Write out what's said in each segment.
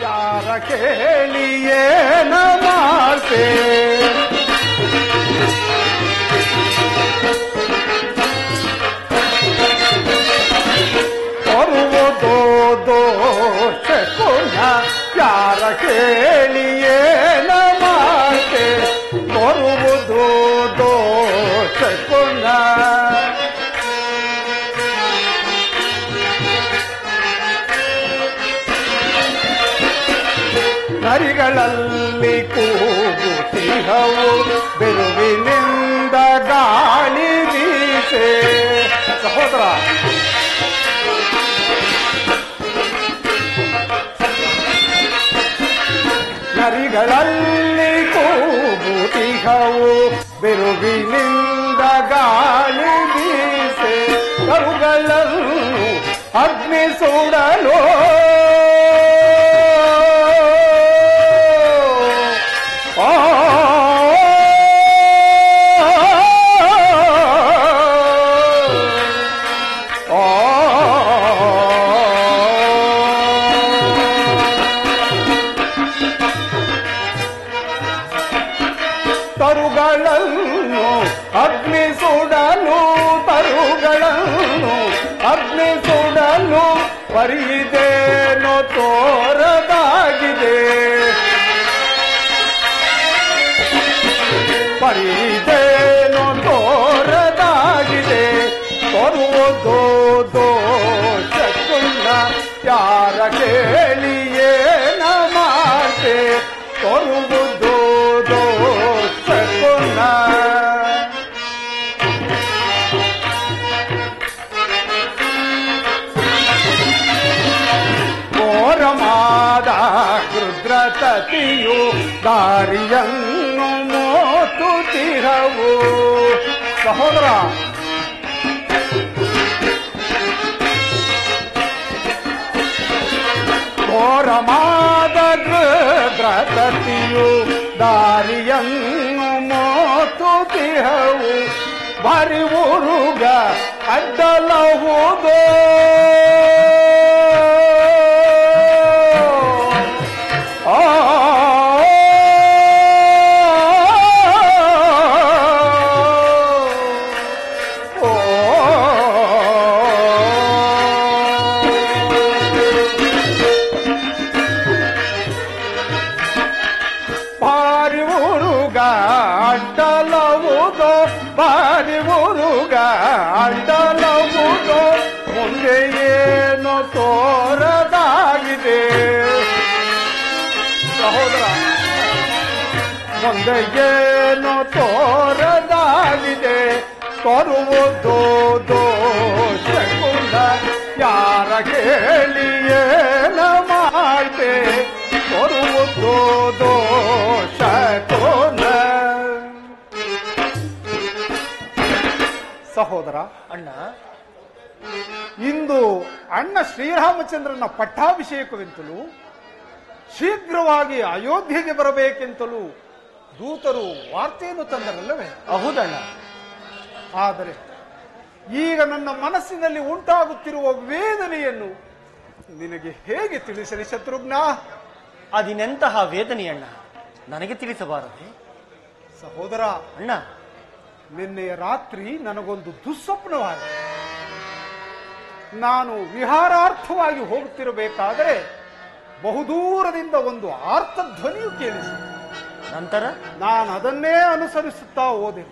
ಯಾರ ಕೇಳಿಯೇ ನಮಾಸೆ ಬರುವುದೋ ದೋಷ ಕುಣ ಯಾರ ಕೇಳಿಯೇ ನಮಾಸೆ ಬರುವುದೋ ದೋಷ ಕುಣ ನರಿಗಳಲ್ಲಿ ಕೂಗುತ್ತಿಹವು ಬಿರುವಿನಿಂದ ಗಾಳಿ ಬೀಸೆ ಸಹೋದರ ನರಿಗಳಲ್ಲಿ ಕೂಗುತ್ತಿಹವು ಬಿರುವಿನಿಂದ ಗಾಳಿ ಬೀಸೆ ಕರುಗಳನ್ನು ಅಗ್ನಿ ಸುಡಲು ತರುಗಳನ್ನು ಅಗ್ನಿ ಸುಡಲು ತರುಗಳನ್ನು ಅಗ್ನಿ ಸುಡಲು ಪರಿದೇನೋ ತೋರದಾಗಿದೆ ಪರಿದೇನೋ ತೋರದಾಗಿದೆ ತರುವುದೋ ದೋಷ ಕುಣ ಯಾರ ಕೇಳಿಯೇ ನಮಾಸೆ ತರುವುದೋ ದೋಷ ಕುಣ ಘೋರಮಾದ ರುದ್ರತತಿಯು ದಾರಿಯನ್ನು ಮೋತುತ್ತಿರವು ಸಹೋದರ ಘೋರಮಾದ ರುದ್ರತತಿಯು ದಾರಿಯನ್ನು ಮೋತುತ್ತಿರವು ಭಾರಿ ಉರುಗ ಅಡ್ಡಲಹುದೋ ಬಾರಿ ಮುರುಗ ಅಡ್ಡಲವುದೋ ಮುಂದೆ ಏನೋ ತೋರದಾಗಿದೆ ಸಹೋದರ ಮುಂದೆ ಏನೋ ತೋರದಾಗಿದೆ ತರುವುದೋ ದೋಷ ಕುಣ ಯಾರ ಕೇಳಿಯೇ ನಮಾಸೆ ತರುವುದೋ ದೋಷ ಕುಣ ಸಹೋದರ ಅಣ್ಣ ಇಂದು ಅಣ್ಣ ಶ್ರೀರಾಮಚಂದ್ರನ ಪಟ್ಟಾಭಿಷೇಕವೆಂತಲೂ ಶೀಘ್ರವಾಗಿ ಅಯೋಧ್ಯೆಗೆ ಬರಬೇಕೆಂತಲೂ ದೂತರು ವಾರ್ತೆಯನ್ನು ತಂದರಲ್ಲವೇ? ಹೌದಣ್ಣ. ಆದರೆ ಈಗ ನನ್ನ ಮನಸ್ಸಿನಲ್ಲಿ ಉಂಟಾಗುತ್ತಿರುವ ವೇದನೆಯನ್ನು ನಿನಗೆ ಹೇಗೆ ತಿಳಿಸಲಿ ಶತ್ರುಘ್ನ? ಅದಿನೆಂತಹ ವೇದನೆಯಣ್ಣ, ನನಗೆ ತಿಳಿಸಬಾರದೆ? ಸಹೋದರ ಅಣ್ಣ, ನಿನ್ನೆಯ ರಾತ್ರಿ ನನಗೊಂದು ದುಸ್ವಪ್ನವಾಗಿದೆ. ನಾನು ವಿಹಾರಾರ್ಥವಾಗಿ ಹೋಗುತ್ತಿರಬೇಕಾದರೆ ಬಹುದೂರದಿಂದ ಒಂದು ಆರ್ತಧ್ವನಿಯು ಕೇಳಿಸಿತು. ನಂತರ ನಾನು ಅದನ್ನೇ ಅನುಸರಿಸುತ್ತಾ ಹೋದೆ.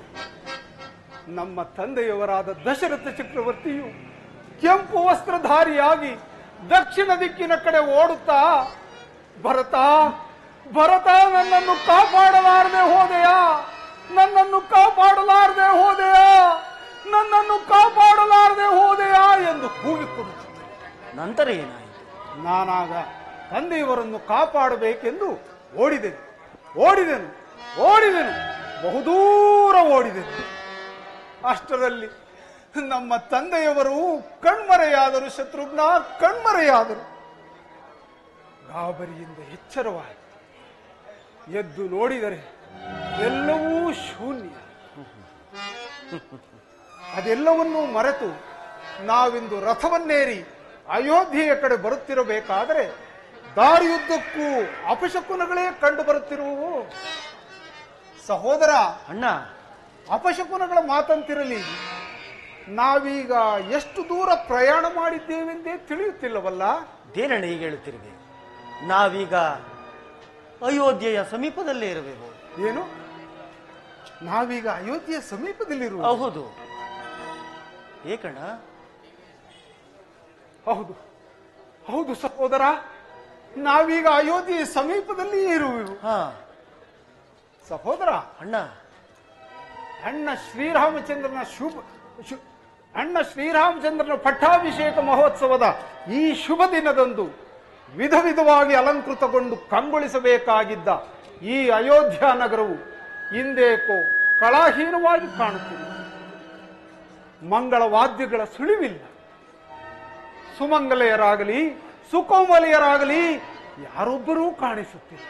ನಮ್ಮ ತಂದೆಯವರಾದ ದಶರಥ ಚಕ್ರವರ್ತಿಯು ಕೆಂಪು ವಸ್ತ್ರಧಾರಿಯಾಗಿ ದಕ್ಷಿಣ ದಿಕ್ಕಿನ ಕಡೆ ಓಡುತ್ತಾ, ಭರತ ಭರತ ನನ್ನನ್ನು ಕಾಪಾಡಲಾರದೆ ಹೋದೆಯಾ, ನನ್ನನ್ನು ಕಾಪಾಡಲಾರದೆ ಹೋದೆಯಾ, ನನ್ನನ್ನು ಕಾಪಾಡಲಾರದೆ ಹೋದೆಯಾ ಎಂದು ಕೂಗಿಕೊಳ್ಳುತ್ತಿದ್ದರು. ನಂತರ ಏನಾಯಿತು? ನಾನಾಗ ತಂದೆಯವರನ್ನು ಕಾಪಾಡಬೇಕೆಂದು ಓಡಿದೆನು, ಬಹುದೂರ ಓಡಿದೆನು. ಅಷ್ಟರಲ್ಲಿ ನಮ್ಮ ತಂದೆಯವರು ಕಣ್ಮರೆಯಾದರು. ಶತ್ರುಘ್ನ, ಕಣ್ಮರೆಯಾದರು. ಗಾಬರಿಯಿಂದ ಎಚ್ಚರವಾಯಿತು. ಎದ್ದು ನೋಡಿದರೆ ಎಲ್ಲವೂ ಶೂನ್ಯ. ಅದೆಲ್ಲವನ್ನೂ ಮರೆತು ನಾವಿಂದು ರಥವನ್ನೇರಿ ಅಯೋಧ್ಯೆಯ ಕಡೆ ಬರುತ್ತಿರಬೇಕಾದರೆ ದಾರಿಯುದ್ದಕ್ಕೂ ಅಪಶಕುನಗಳೇ ಕಂಡು ಬರುತ್ತಿರುವವು. ಸಹೋದರ, ಅಣ್ಣ, ಅಪಶಕುನಗಳ ಮಾತಂತಿರಲಿ, ನಾವೀಗ ಎಷ್ಟು ದೂರ ಪ್ರಯಾಣ ಮಾಡಿದ್ದೇವೆಂದೇ ತಿಳಿಯುತ್ತಿಲ್ಲವಲ್ಲ? ದೇನಣ್ಣ ಈಗ ಹೇಳುತ್ತಿರುವೆ. ನಾವೀಗ ಅಯೋಧ್ಯೆಯ ಸಮೀಪದಲ್ಲೇ ಇರುವೆವು. ಏನು? ನಾವೀಗ ಅಯೋಧ್ಯೆಯ ಸಮೀಪದಲ್ಲಿರುವ? ಹೌದು. ಏಕಣ್ಣ? ಹೌದು ಹೌದು ಸಹೋದರ, ನಾವೀಗ ಅಯೋಧ್ಯೆಯ ಸಮೀಪದಲ್ಲಿ ಇರುವೆವು. ಸಹೋದರ, ಅಣ್ಣ ಶ್ರೀರಾಮಚಂದ್ರನ ಪಟ್ಟಾಭಿಷೇಕ ಮಹೋತ್ಸವದ ಈ ಶುಭ ದಿನದಂದು ವಿಧ ವಿಧವಾಗಿ ಅಲಂಕೃತಗೊಂಡು ಕಂಗೊಳಿಸಬೇಕಾಗಿದ್ದ ಈ ಅಯೋಧ್ಯ ನಗರವು ಇಂದೇಕೋ ಕಳಾಹೀನವಾಗಿ ಕಾಣುತ್ತಿದೆ. ಮಂಗಳ ವಾದ್ಯಗಳ ಸುಳಿವಿಲ್ಲ. ಸುಮಂಗಲೆಯರಾಗಲಿ ಸುಕೋಮಲೆಯರಾಗಲಿ ಯಾರೊಬ್ಬರೂ ಕಾಣಿಸುತ್ತಿಲ್ಲ.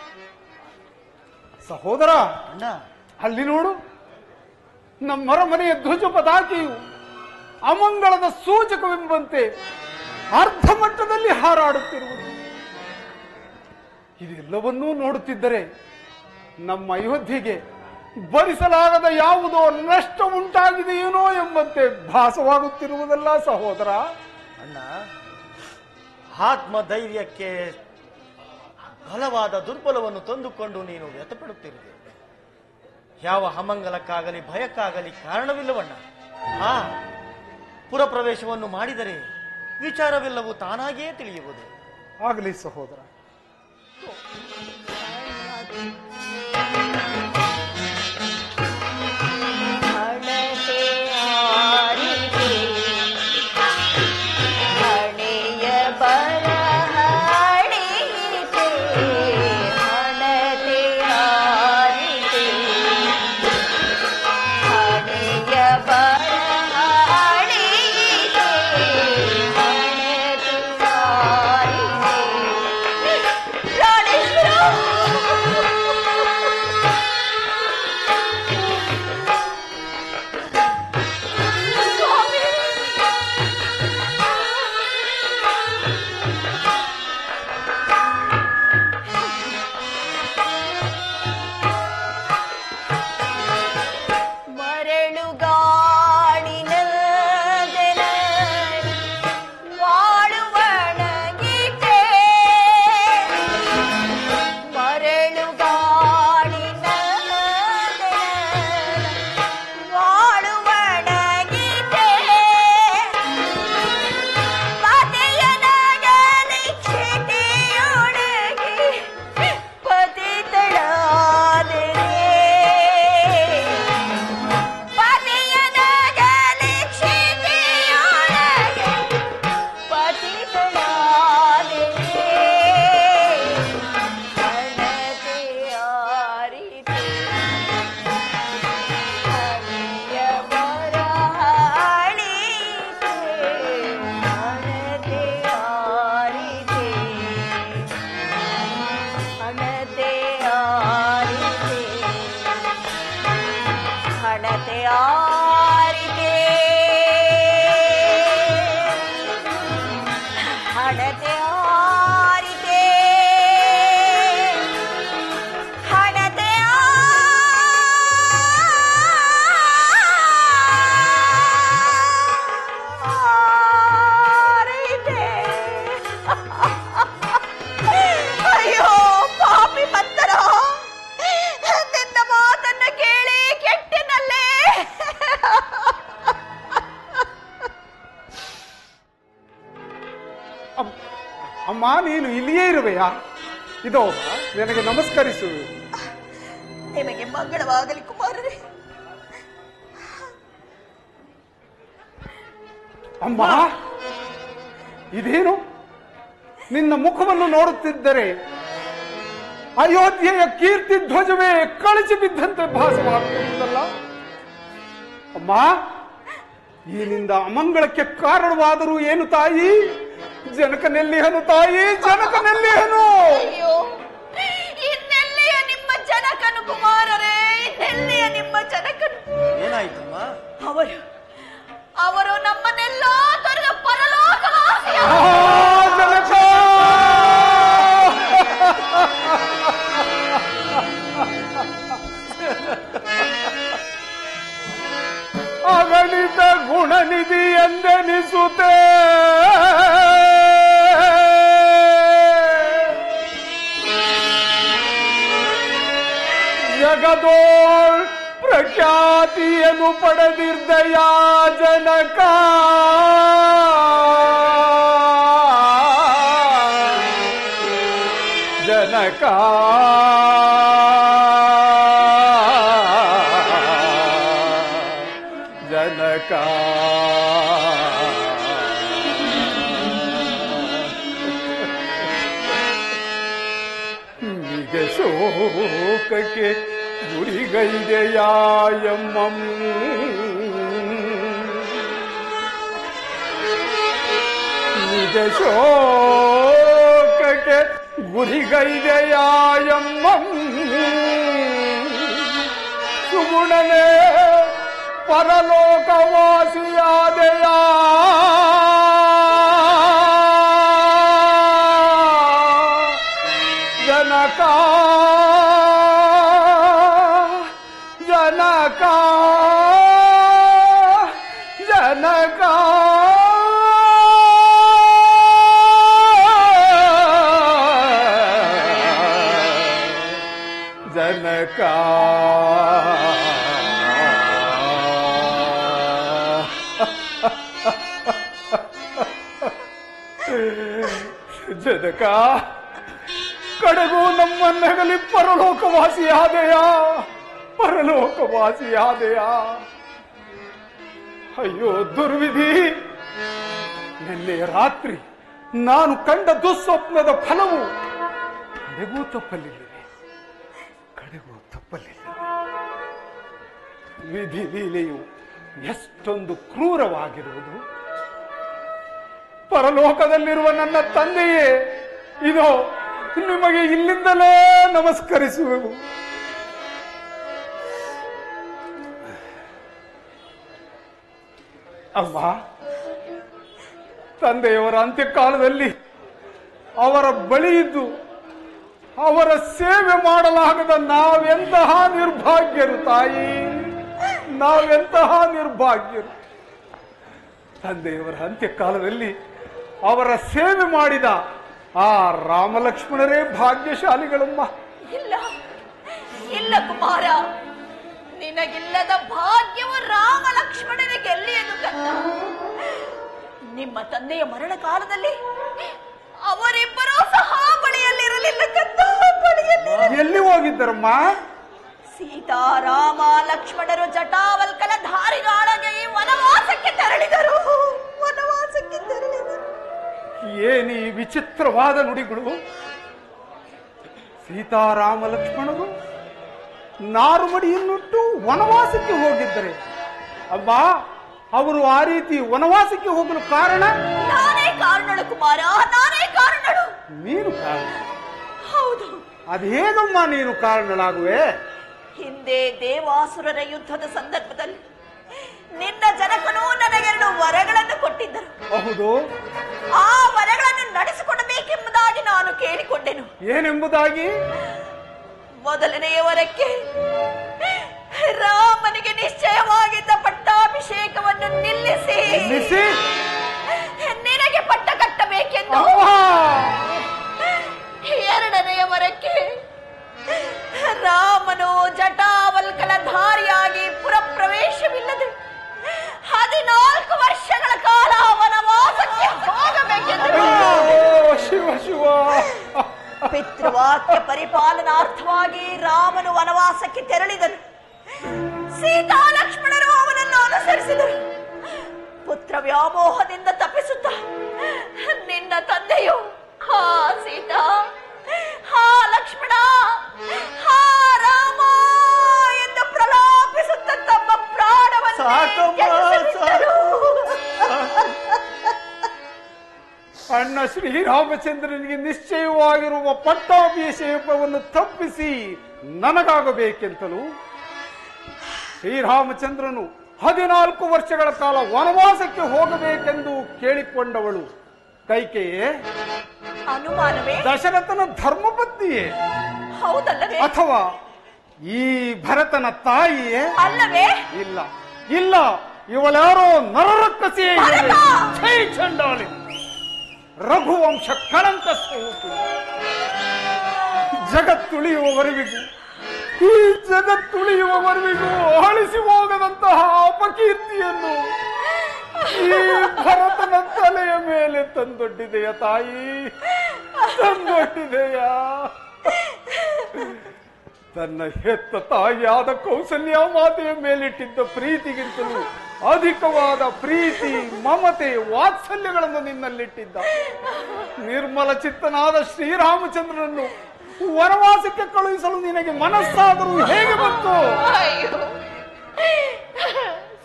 ಸಹೋದರ, ಅಲ್ಲಿ ನೋಡು, ನಮ್ಮರಮನೆಯ ಧ್ವಜ ಪತಾಕೆಯು ಅಮಂಗಳದ ಸೂಚಕವೆಂಬಂತೆ ಅರ್ಧ ಮಟ್ಟದಲ್ಲಿ ಹಾರಾಡುತ್ತಿರುವುದು. ಇದೆಲ್ಲವನ್ನೂ ನೋಡುತ್ತಿದ್ದರೆ ನಮ್ಮ ಅಯೋಧ್ಯೆಗೆ ಭರಿಸಲಾಗದ ಯಾವುದೋ ನಷ್ಟ ಉಂಟಾಗಿದೆಯೇನೋ ಎಂಬಂತೆ ಭಾಸವಾಗುತ್ತಿರುವುದಲ್ಲ ಸಹೋದರ. ಅಣ್ಣ, ಆತ್ಮಧೈರ್ಯಕ್ಕೆ ಬಲವಾದ ದುರ್ಬಲವನ್ನು ತಂದುಕೊಂಡು ನೀನು ವ್ಯಥಪಡುತ್ತಿರುವೆ. ಯಾವ ಅಮಂಗಲಕ್ಕಾಗಲಿ ಭಯಕ್ಕಾಗಲಿ ಕಾರಣವಿಲ್ಲವಣ್ಣ. ಪುರಪ್ರವೇಶವನ್ನು ಮಾಡಿದರೆ ವಿಚಾರವೆಲ್ಲವೂ ತಾನಾಗಿಯೇ ತಿಳಿಯುವುದು. ಆಗಲಿ ಸಹೋದರ. ಅಮ್ಮ, ನೀನು ಇಲ್ಲಿಯೇ ಇರುವೆಯಾ? ಇದೋ ನನಗೆ ನಮಸ್ಕರಿಸು. ನಿಮಗೆ ಮಂಗಳವಾಗಲಿ ಕುಮಾರರೇ. ಅಮ್ಮ, ಇದೇನು? ನಿನ್ನ ಮುಖವನ್ನು ನೋಡುತ್ತಿದ್ದರೆ ಅಯೋಧ್ಯೆಯ ಕೀರ್ತಿ ಧ್ವಜವೇ ಕಳಚಿ ಬಿದ್ದಂತೆ ಭಾಸವಾಗುತ್ತಿರುವುದಲ್ಲ. ಅಮ್ಮ, ಈನಿಂದ ಅಮಂಗಳಕ್ಕೆ ಕಾರಣವಾದರೂ ಏನು ತಾಯಿ? ಜನಕನೆಲ್ಲಿಹನು ತಾಯಿ, ಜನಕನೆಲ್ಲಿಹನು? ಅಯ್ಯೋ, ಇನ್ನೆಲ್ಲಿಯ ನಿಮ್ಮ ಜನಕನು ಕುಮಾರರೇ, ಇನ್ನೆಲ್ಲಿಯ ನಿಮ್ಮ ಜನಕನು? ಏನಾಯ್ತಮ್ಮ? ಅವರು ನಮ್ಮನ್ನೆಲ್ಲ ತೊರೆದು ಪರಲೋಕವಾಸಿಯ. ಜನಕ ಜಗದೋಳ್ ಪ್ರಖ್ಯಾತಿಯನ್ನು ಪಡೆದಿರ್ದಯ ಜನಕ ಜನಕ ಜನಕ ನಿಜ ಶೋಕಕ್ಕೆ ಗುರಿಗೈದೆಯಾಯಮ್ಮಂ ನಿಜ ಶೋಕಕ್ಕೆ ಗುರಿಗೈದೆಯಾಯಮ್ಮಂ ಸುಗುಣನೇ ಪರಲೋಕವಾಸಿಯಾದೆಯ ಜನಕ ಜನಕ ಜನಕ ಜನಕ ಜನಕ ಕಡೆಗೂ ನಮ್ಮನ್ನಗಲಿ ಪರಲೋಕವಾಸಿಯಾದೆಯ ಪರಲೋಕವಾಸಿಯಾದೆಯ ಅಯ್ಯೋ ದುರ್ವಿಧಿ ನಿನ್ನೆ ರಾತ್ರಿ ನಾನು ಕಂಡ ದುಸ್ವಪ್ನದ ಫಲವು ಕಡೆಗೂ ತಪ್ಪಲಿಲ್ಲವೇ ಕಡೆಗೂ ತಪ್ಪಲಿಲ್ಲ ವಿಧಿ ಲೀಲೆಯು ಎಷ್ಟೊಂದು ಕ್ರೂರವಾಗಿರುವುದು ಪರಲೋಕದಲ್ಲಿರುವ ನನ್ನ ತಂದೆಯೇ ಇದು ನಿಮಗೆ ಇಲ್ಲಿಂದಲೇ ನಮಸ್ಕರಿಸುವೆವು ಅಮ್ಮ ತಂದೆಯವರ ಅಂತ್ಯಕಾಲದಲ್ಲಿ ಅವರ ಬಳಿ ಇದ್ದು ಅವರ ಸೇವೆ ಮಾಡಲಾಗದ ನಾವೆಂತಹ ನಿರ್ಭಾಗ್ಯರು ತಾಯಿ ನಾವೆಂತಹ ನಿರ್ಭಾಗ್ಯರು ತಂದೆಯವರ ಅಂತ್ಯಕಾಲದಲ್ಲಿ ಅವರ ಸೇವೆ ಮಾಡಿದ ಆ ರಾಮಲಕ್ಷ್ಮಣರೇ ಭಾಗ್ಯಶಾಲಿಗಳಮ್ಮ ಇಲ್ಲ ಇಲ್ಲ ಕುಮಾರ ನಿನಗಿಲ್ಲದ ಭಾಗ್ಯವು ರಾಮ ಲಕ್ಷ್ಮಣನಿಗೆ ಎಲ್ಲಿಯದು ಕಂದ ನಿಮ್ಮ ತಂದೆಯ ಮರಣ ಕಾಲದಲ್ಲಿ ಅವರಿಬ್ಬರೂ ಸಹ ಬಳಿಯಲ್ಲಿರಲಿಲ್ಲ ಕಂದ ಎಲ್ಲಿ ಹೋಗಿದ್ದರಮ್ಮ ಸೀತಾರಾಮ ಲಕ್ಷ್ಮಣರು ಜಟಾವಲ್ಕಲ ಧಾರಿಗಾಳಗೆ ವನವಾಸಕ್ಕೆ ತೆರಳಿದರು ವನವಾಸಕ್ಕೆ ತೆರಳಿದರು ಏನಿ ವಿಚಿತ್ರವಾದ ನುಡಿಗಳು ಸೀತಾರಾಮ ಲಕ್ಷ್ಮಣರು ನಾರುಮಡಿಯನ್ನುಟ್ಟು ವನವಾಸಕ್ಕೆ ಹೋಗಿದ್ದರೆ ಅಮ್ಮ ಅವರು ಆ ರೀತಿ ವನವಾಸಕ್ಕೆ ಹೋಗಲು ಕಾರಣ ನಾನೇ ಕಾರಣಳು ಕುಮಾರ ನಾನೇ ಕಾರಣಳು ನೀನು ಕಾರಣ ಹೌದು ಅದು ಹೇಗಮ್ಮ ನೀನು ಕಾರಣಳಾಗುವೆ ಹಿಂದೆ ದೇವಾಸುರರ ಯುದ್ಧದ ಸಂದರ್ಭದಲ್ಲಿ ನಿನ್ನ ಜನಕನು ನನಗೆರಡು ವರಗಳನ್ನು ಕೊಟ್ಟಿದ್ದರು ಹೌದು ಆ ವರಗಳನ್ನು ನಡೆಸಿಕೊಡಬೇಕೆಂಬುದಾಗಿ ನಾನು ಕೇಳಿಕೊಂಡೆನು ಏನೆಂಬುದಾಗಿ ಮೊದಲನೆಯ ವರಕ್ಕೆ ರಾಮನಿಗೆ ನಿಶ್ಚಯವಾಗಿದ್ದ ಪಟ್ಟಾಭಿಷೇಕವನ್ನು ನಿಲ್ಲಿಸಿ ನಿನಗೆ ಪಟ್ಟ ಕಟ್ಟಬೇಕೆಂದು ಎರಡನೆಯ ವರಕ್ಕೆ ರಾಮನು ಜಟಾವಲ್ಕಲ ಧಾರಿಯಾಗಿ ಪುರಪ್ರವೇಶವಿಲ್ಲದೆ 14 ವರ್ಷಗಳ ಕಾಲ ವನವಾಸಕ್ಕೆ ಹೋಗಬೇಕೆಂದು ಶಿವ ಶಿವ ಪಿತೃವಾಕ್ಯ ಪರಿಪಾಲನಾರ್ಥವಾಗಿ ರಾಮನು ವನವಾಸಕ್ಕೆ ತೆರಳಿದನು ಸೀತಾ ಲಕ್ಷ್ಮಣರು ಅವನನ್ನು ಅನುಸರಿಸಿದರು ಪುತ್ರ ವ್ಯಾಮೋಹದಿಂದ ತಪ್ಪಿಸುತ್ತ ನಿನ್ನ ತಂದೆಯು ಹಾ ಸೀತಾ ಹಾ ಲಕ್ಷ್ಮಣ ಹಾ ರಾಮ ಎಂದು ಪ್ರಲಾಪಿಸುತ್ತ ತಮ್ಮ ಪ್ರಾಣವನ್ನು ಅಣ್ಣ ಶ್ರೀರಾಮಚಂದ್ರನಿಗೆ ನಿಶ್ಚಯವಾಗಿರುವ ಪಟ್ಟಾಭಿಷೇಕವನ್ನು ತಪ್ಪಿಸಿ ನನಗಾಗಬೇಕೆಂತಲೂ ಶ್ರೀರಾಮಚಂದ್ರನು 14 ವರ್ಷಗಳ ಕಾಲ ವನವಾಸಕ್ಕೆ ಹೋಗಬೇಕೆಂದು ಕೇಳಿಕೊಂಡವಳು ಕೈಕೆಯೇ ಅನುಮಾನವೇ ದಶರಥನ ಧರ್ಮಪತ್ನಿಯೇ ಹೌದಲ್ಲವೇ ಅಥವಾ ಈ ಭರತನ ತಾಯಿಯೇ ಅಲ್ಲವೇ ಇಲ್ಲ ಇಲ್ಲ ಇವಳ್ಯಾರೋ ನರರಕ್ಕಸಿಯೇ ಛೈ ಚಂಡಾಳಿ ರಘುವಂಶ ಕಳಂಕ ಸ್ವರೂಪಿ ಜಗತ್ತುಳಿಯುವವರೆಗೂ ಈ ಜಗತ್ತುಳಿಯುವವರೆಗೂ ಅಳಿಸಿ ಹೋಗದಂತಹ ಅಪಕೀರ್ತಿಯನ್ನು ಈ ಭರತನ ತಲೆಯ ಮೇಲೆ ತಂದೊಡ್ಡಿದೆಯ ತಾಯಿ, ತಂದೊಡ್ಡಿದೆಯ. ತನ್ನ ಹೆತ್ತ ತಾಯಿಯಾದ ಕೌಸಲ್ಯ ಮಾತೆಯ ಮೇಲಿಟ್ಟಿದ್ದ ಪ್ರೀತಿಗಿಂತಲೂ ಅಧಿಕವಾದ ಪ್ರೀತಿ, ಮಮತೆ, ವಾತ್ಸಲ್ಯಗಳನ್ನು ನಿನ್ನಲ್ಲಿಟ್ಟಿದ್ದ ನಿರ್ಮಲ ಚಿತ್ತನಾದ ಶ್ರೀರಾಮಚಂದ್ರನನ್ನು ವನವಾಸಕ್ಕೆ ಕಳುಹಿಸಲು ನಿನಗೆ ಮನಸ್ಸಾದರೂ ಹೇಗೆ ಬಂತು?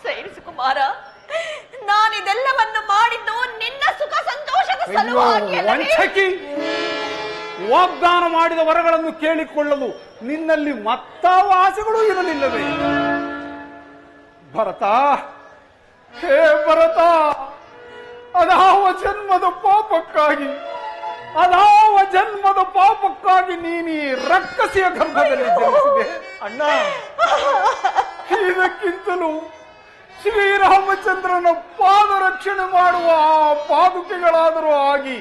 ಸೈರಿಸು ಕುಮಾರ, ನಾನಿದೆಲ್ಲವನ್ನು ಮಾಡಿದ್ದು ನಿನ್ನ ಸುಖ ಸಂತೋಷದ ಸಲುವಾಗಿ. ವಂಚಕಿ, ವಾಗ್ದಾನ ಮಾಡಿದ ವರಗಳನ್ನು ಕೇಳಿಕೊಳ್ಳಲು ನಿನ್ನಲ್ಲಿ ಮತ್ತಾವ ಆಸೆಗಳು ಇರಲಿಲ್ಲವೇ? ಭರತ, ಹೇ ಭರತ, ಅದಾವ ಜನ್ಮದ ಪಾಪಕ್ಕಾಗಿ ನೀನು ಈ ರಕ್ಕಸಿಯ ಗರ್ಭದಲ್ಲಿ ಜನಿಸಿದೆ ಅಣ್ಣ. ಇದಕ್ಕಿಂತಲೂ ಶ್ರೀರಾಮಚಂದ್ರನ ಪಾದರಕ್ಷಣೆ ಮಾಡುವ ಆ ಪಾದುಕೆಗಳಾದರೂ ಆಗಿ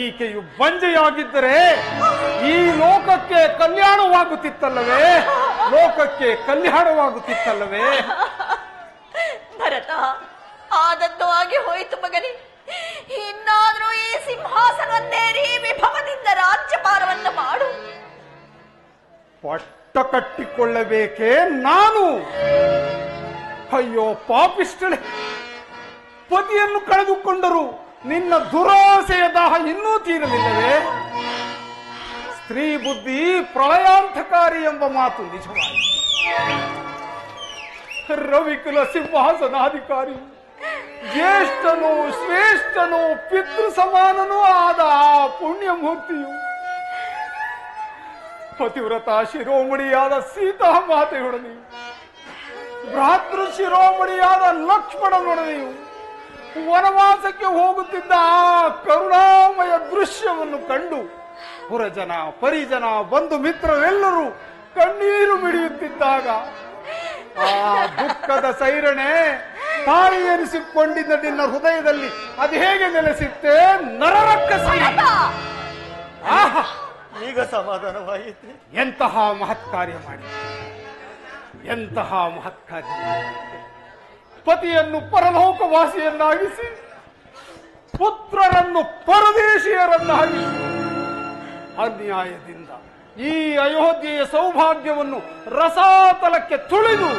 ಈಕೆಯು ಬಂಜೆಯಾಗಿದ್ದರೆ ಈ ಲೋಕಕ್ಕೆ ಕಲ್ಯಾಣವಾಗುತ್ತಿತ್ತಲ್ಲವೇ? ಭರತ, ಆದದ್ದು ಆಗಿ ಹೋಯಿತು ಮಗನೇ. ಇನ್ನಾದ್ರೂ ಈ ಸಿಂಹಾಸನವನ್ನೇರಿ ವಿಭವದಿಂದ ರಾಜ್ಯಭಾರವನ್ನು ಮಾಡು. ಪಟ್ಟ ಕಟ್ಟಿಕೊಳ್ಳಬೇಕೇ ನಾನು? ಅಯ್ಯೋ ಪಾಪಿಷ್ಟಳೆ, ಪತಿಯನ್ನು ಕಳೆದುಕೊಂಡರು ನಿನ್ನ ದುರಾಸೆಯ ದಾಹ ಇನ್ನೂ ತೀರಲಿಲ್ಲವೇ? ಸ್ತ್ರೀ ಬುದ್ಧಿ ಪ್ರಳಯಾಂತಕಾರಿ ಎಂಬ ಮಾತು ನಿಜವಾಯಿತು. ರವಿಕುಲ ಸಿಂಹಾಸನಾಧಿಕಾರಿ, ಜ್ಯೇಷ್ಠನೂ ಶ್ರೇಷ್ಠನೂ ಪಿತೃ ಸಮಾನನೂ ಆದ ಆ ಪುಣ್ಯಮೂರ್ತಿಯು ಪತಿವ್ರತ ಶಿರೋಮಣಿಯಾದ ಸೀತಾ ಮಾತೆಯೊಡನೆಯು, ಭ್ರಾತೃ ಶಿರೋಮಣಿಯಾದ ಲಕ್ಷ್ಮಣನೊಡನೆಯು ವನವಾಸಕ್ಕೆ ಹೋಗುತ್ತಿದ್ದ ಆ ಕರುಣಾಮಯ ದೃಶ್ಯವನ್ನು ಕಂಡು ಪುರಜನ, ಪರಿಜನ, ಬಂಧು ಮಿತ್ರರೆಲ್ಲರೂ ಕಣ್ಣೀರು ಮಿಡಿಯುತ್ತಿದ್ದಾಗ ಆ ದುಃಖದ ಸೈರಣೆ ತಾಯಿ ಎನಿಸಿಕೊಂಡಿದ್ದ ನಿನ್ನ ಹೃದಯದಲ್ಲಿ ಅದು ಹೇಗೆ ನೆಲೆಸಿತ್ತೆ? ನರರಕ್ಕಸಿ, ಈಗ ಸಮಾಧಾನವಾಯಿತು. ಎಂತಹ ಮಹತ್ಕಾರ್ಯ ಮಾಡಿ, ಪತಿಯನ್ನು ಪರಲೋಕವಾಸಿಯನ್ನಾಗಿಸಿ, ಪುತ್ರರನ್ನು ಪರದೇಶಿಯರನ್ನಾಗಿಸಿ, ಅನ್ಯಾಯದಿಂದ ಈ ಅಯೋಧ್ಯೆಯ ಸೌಭಾಗ್ಯವನ್ನು ರಸಾತಲಕ್ಕೆ ತುಳಿದು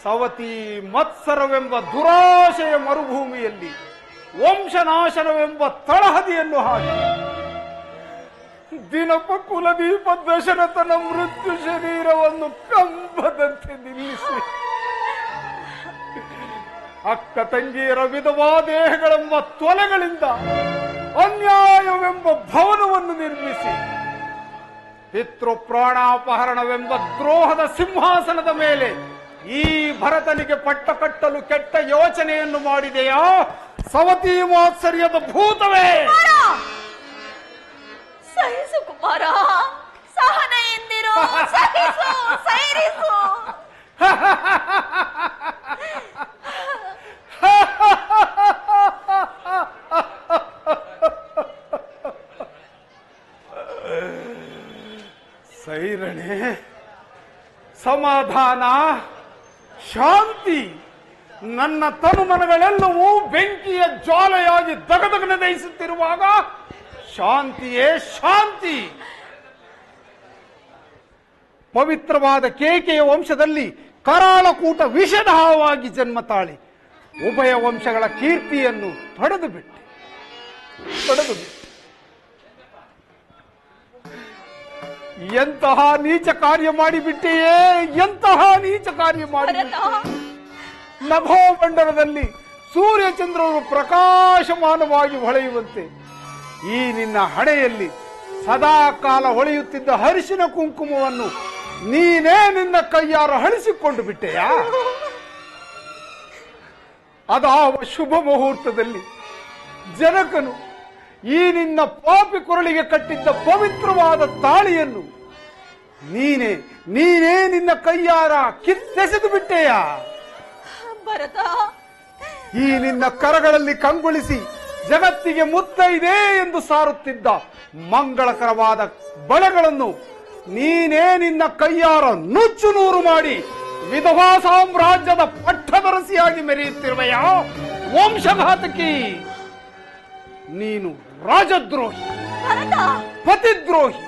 ಸವತಿ ಮತ್ಸರವೆಂಬ ದುರಾಶೆಯ ಮರುಭೂಮಿಯಲ್ಲಿ ವಂಶನಾಶನವೆಂಬ ತಳಹದಿಯನ್ನು ಹಾಕಿ ದಿನಪ ಕುಲದೀಪ ದಶರಥನ ಮೃತ್ಯು ಶರೀರವನ್ನು ಕಂಬದಂತೆ ನಿಲ್ಲಿಸಿ ಅಕ್ಕ ತಂಗಿಯರ ವಿಧವಾ ದೇಹಗಳೆಂಬ ತೊಲೆಗಳಿಂದ ಅನ್ಯಾಯವೆಂಬ ಭವನವನ್ನು ನಿರ್ಮಿಸಿ ಪಿತೃ ಪ್ರಾಣಾಪಹರಣವೆಂಬ ದ್ರೋಹದ ಸಿಂಹಾಸನದ ಮೇಲೆ ಈ ಭರತನಿಗೆ ಪಟ್ಟ ಕಟ್ಟಲು ಕೆಟ್ಟ ಯೋಚನೆಯನ್ನು ಮಾಡಿದೆಯಾ ಸವತಿ ಮಾತ್ಸರ್ಯದ ಭೂತವೇ? ಸಹಿಸು ಕುಮಾರ, ಸಹನ ಎಂದಿರು, ಸಹಿಸು, ಸೈರಿಸು. ಸೈರಣೆ, ಸಮಾಧಾನ, ಶಾಂತಿ. ನನ್ನ ತನುಮನಗಳೆಲ್ಲವೂ ಬೆಂಕಿಯ ಜ್ವಾಲೆಯಾಗಿ ದಗದಗನೆ ದಹಿಸುತ್ತಿರುವಾಗ ಶಾಂತಿಯೇ ಶಾಂತಿ. ಪವಿತ್ರವಾದ ಕೇಕೆಯ ವಂಶದಲ್ಲಿ ಕರಾಳಕೂಟ ವಿಷಧಾವವಾಗಿ ಜನ್ಮ ತಾಳಿ ಉಭಯ ವಂಶಗಳ ಕೀರ್ತಿಯನ್ನು ಪಡೆದು ಬಿಟ್ಟೆ. ಎಂತಹ ನೀಚ ಕಾರ್ಯ ಮಾಡಿಬಿಟ್ಟೆಯೇ, ಎಂತಹ ನೀಚ ಕಾರ್ಯ ಮಾಡಿಬಿಟ್ಟೆ. ನಭೋಮಂಡಲದಲ್ಲಿ ಸೂರ್ಯಚಂದ್ರರು ಪ್ರಕಾಶಮಾನವಾಗಿ ಹೊಳೆಯುವಂತೆ ಈ ನಿನ್ನ ಹಣೆಯಲ್ಲಿ ಸದಾ ಕಾಲ ಹೊಳೆಯುತ್ತಿದ್ದ ಹರಿಶಿನ ಕುಂಕುಮವನ್ನು ನೀನೇ ನಿನ್ನ ಕೈಯಾರ ಹಳಿಸಿಕೊಂಡು ಬಿಟ್ಟೆಯಾ? ಅದಾವ ಶುಭ ಮುಹೂರ್ತದಲ್ಲಿ ಜನಕನು ಈ ನಿನ್ನ ಪಾಪಿ ಕೊರಳಿಗೆ ಕಟ್ಟಿದ್ದ ಪವಿತ್ರವಾದ ತಾಳಿಯನ್ನು ನೀನೇ ನಿನ್ನ ಕೈಯಾರ ಕಿತ್ತೆಸೆದು ಬಿಟ್ಟೆಯಾ? ಭರತ, ಈ ನಿನ್ನ ಕರಗಳಲ್ಲಿ ಕಂಗೊಳಿಸಿ ಜಗತ್ತಿಗೆ ಮುತ್ತೈದೆ ಎಂದು ಸಾರುತ್ತಿದ್ದ ಮಂಗಳಕರವಾದ ಬಳೆಗಳನ್ನು ನೀನೇ ನಿನ್ನ ಕೈಯಾರ ನುಚ್ಚು ನೂರು ಮಾಡಿ ವಿಧವಾ ಸಾಮ್ರಾಜ್ಯದ ಪಟ್ಟದರಸಿಯಾಗಿ ಮೆರೆಯುತ್ತಿರುವೆಯ ವಂಶಘಾತಕಿ. ನೀನು ರಾಜದ್ರೋಹಿ, ಪತಿದ್ರೋಹಿ,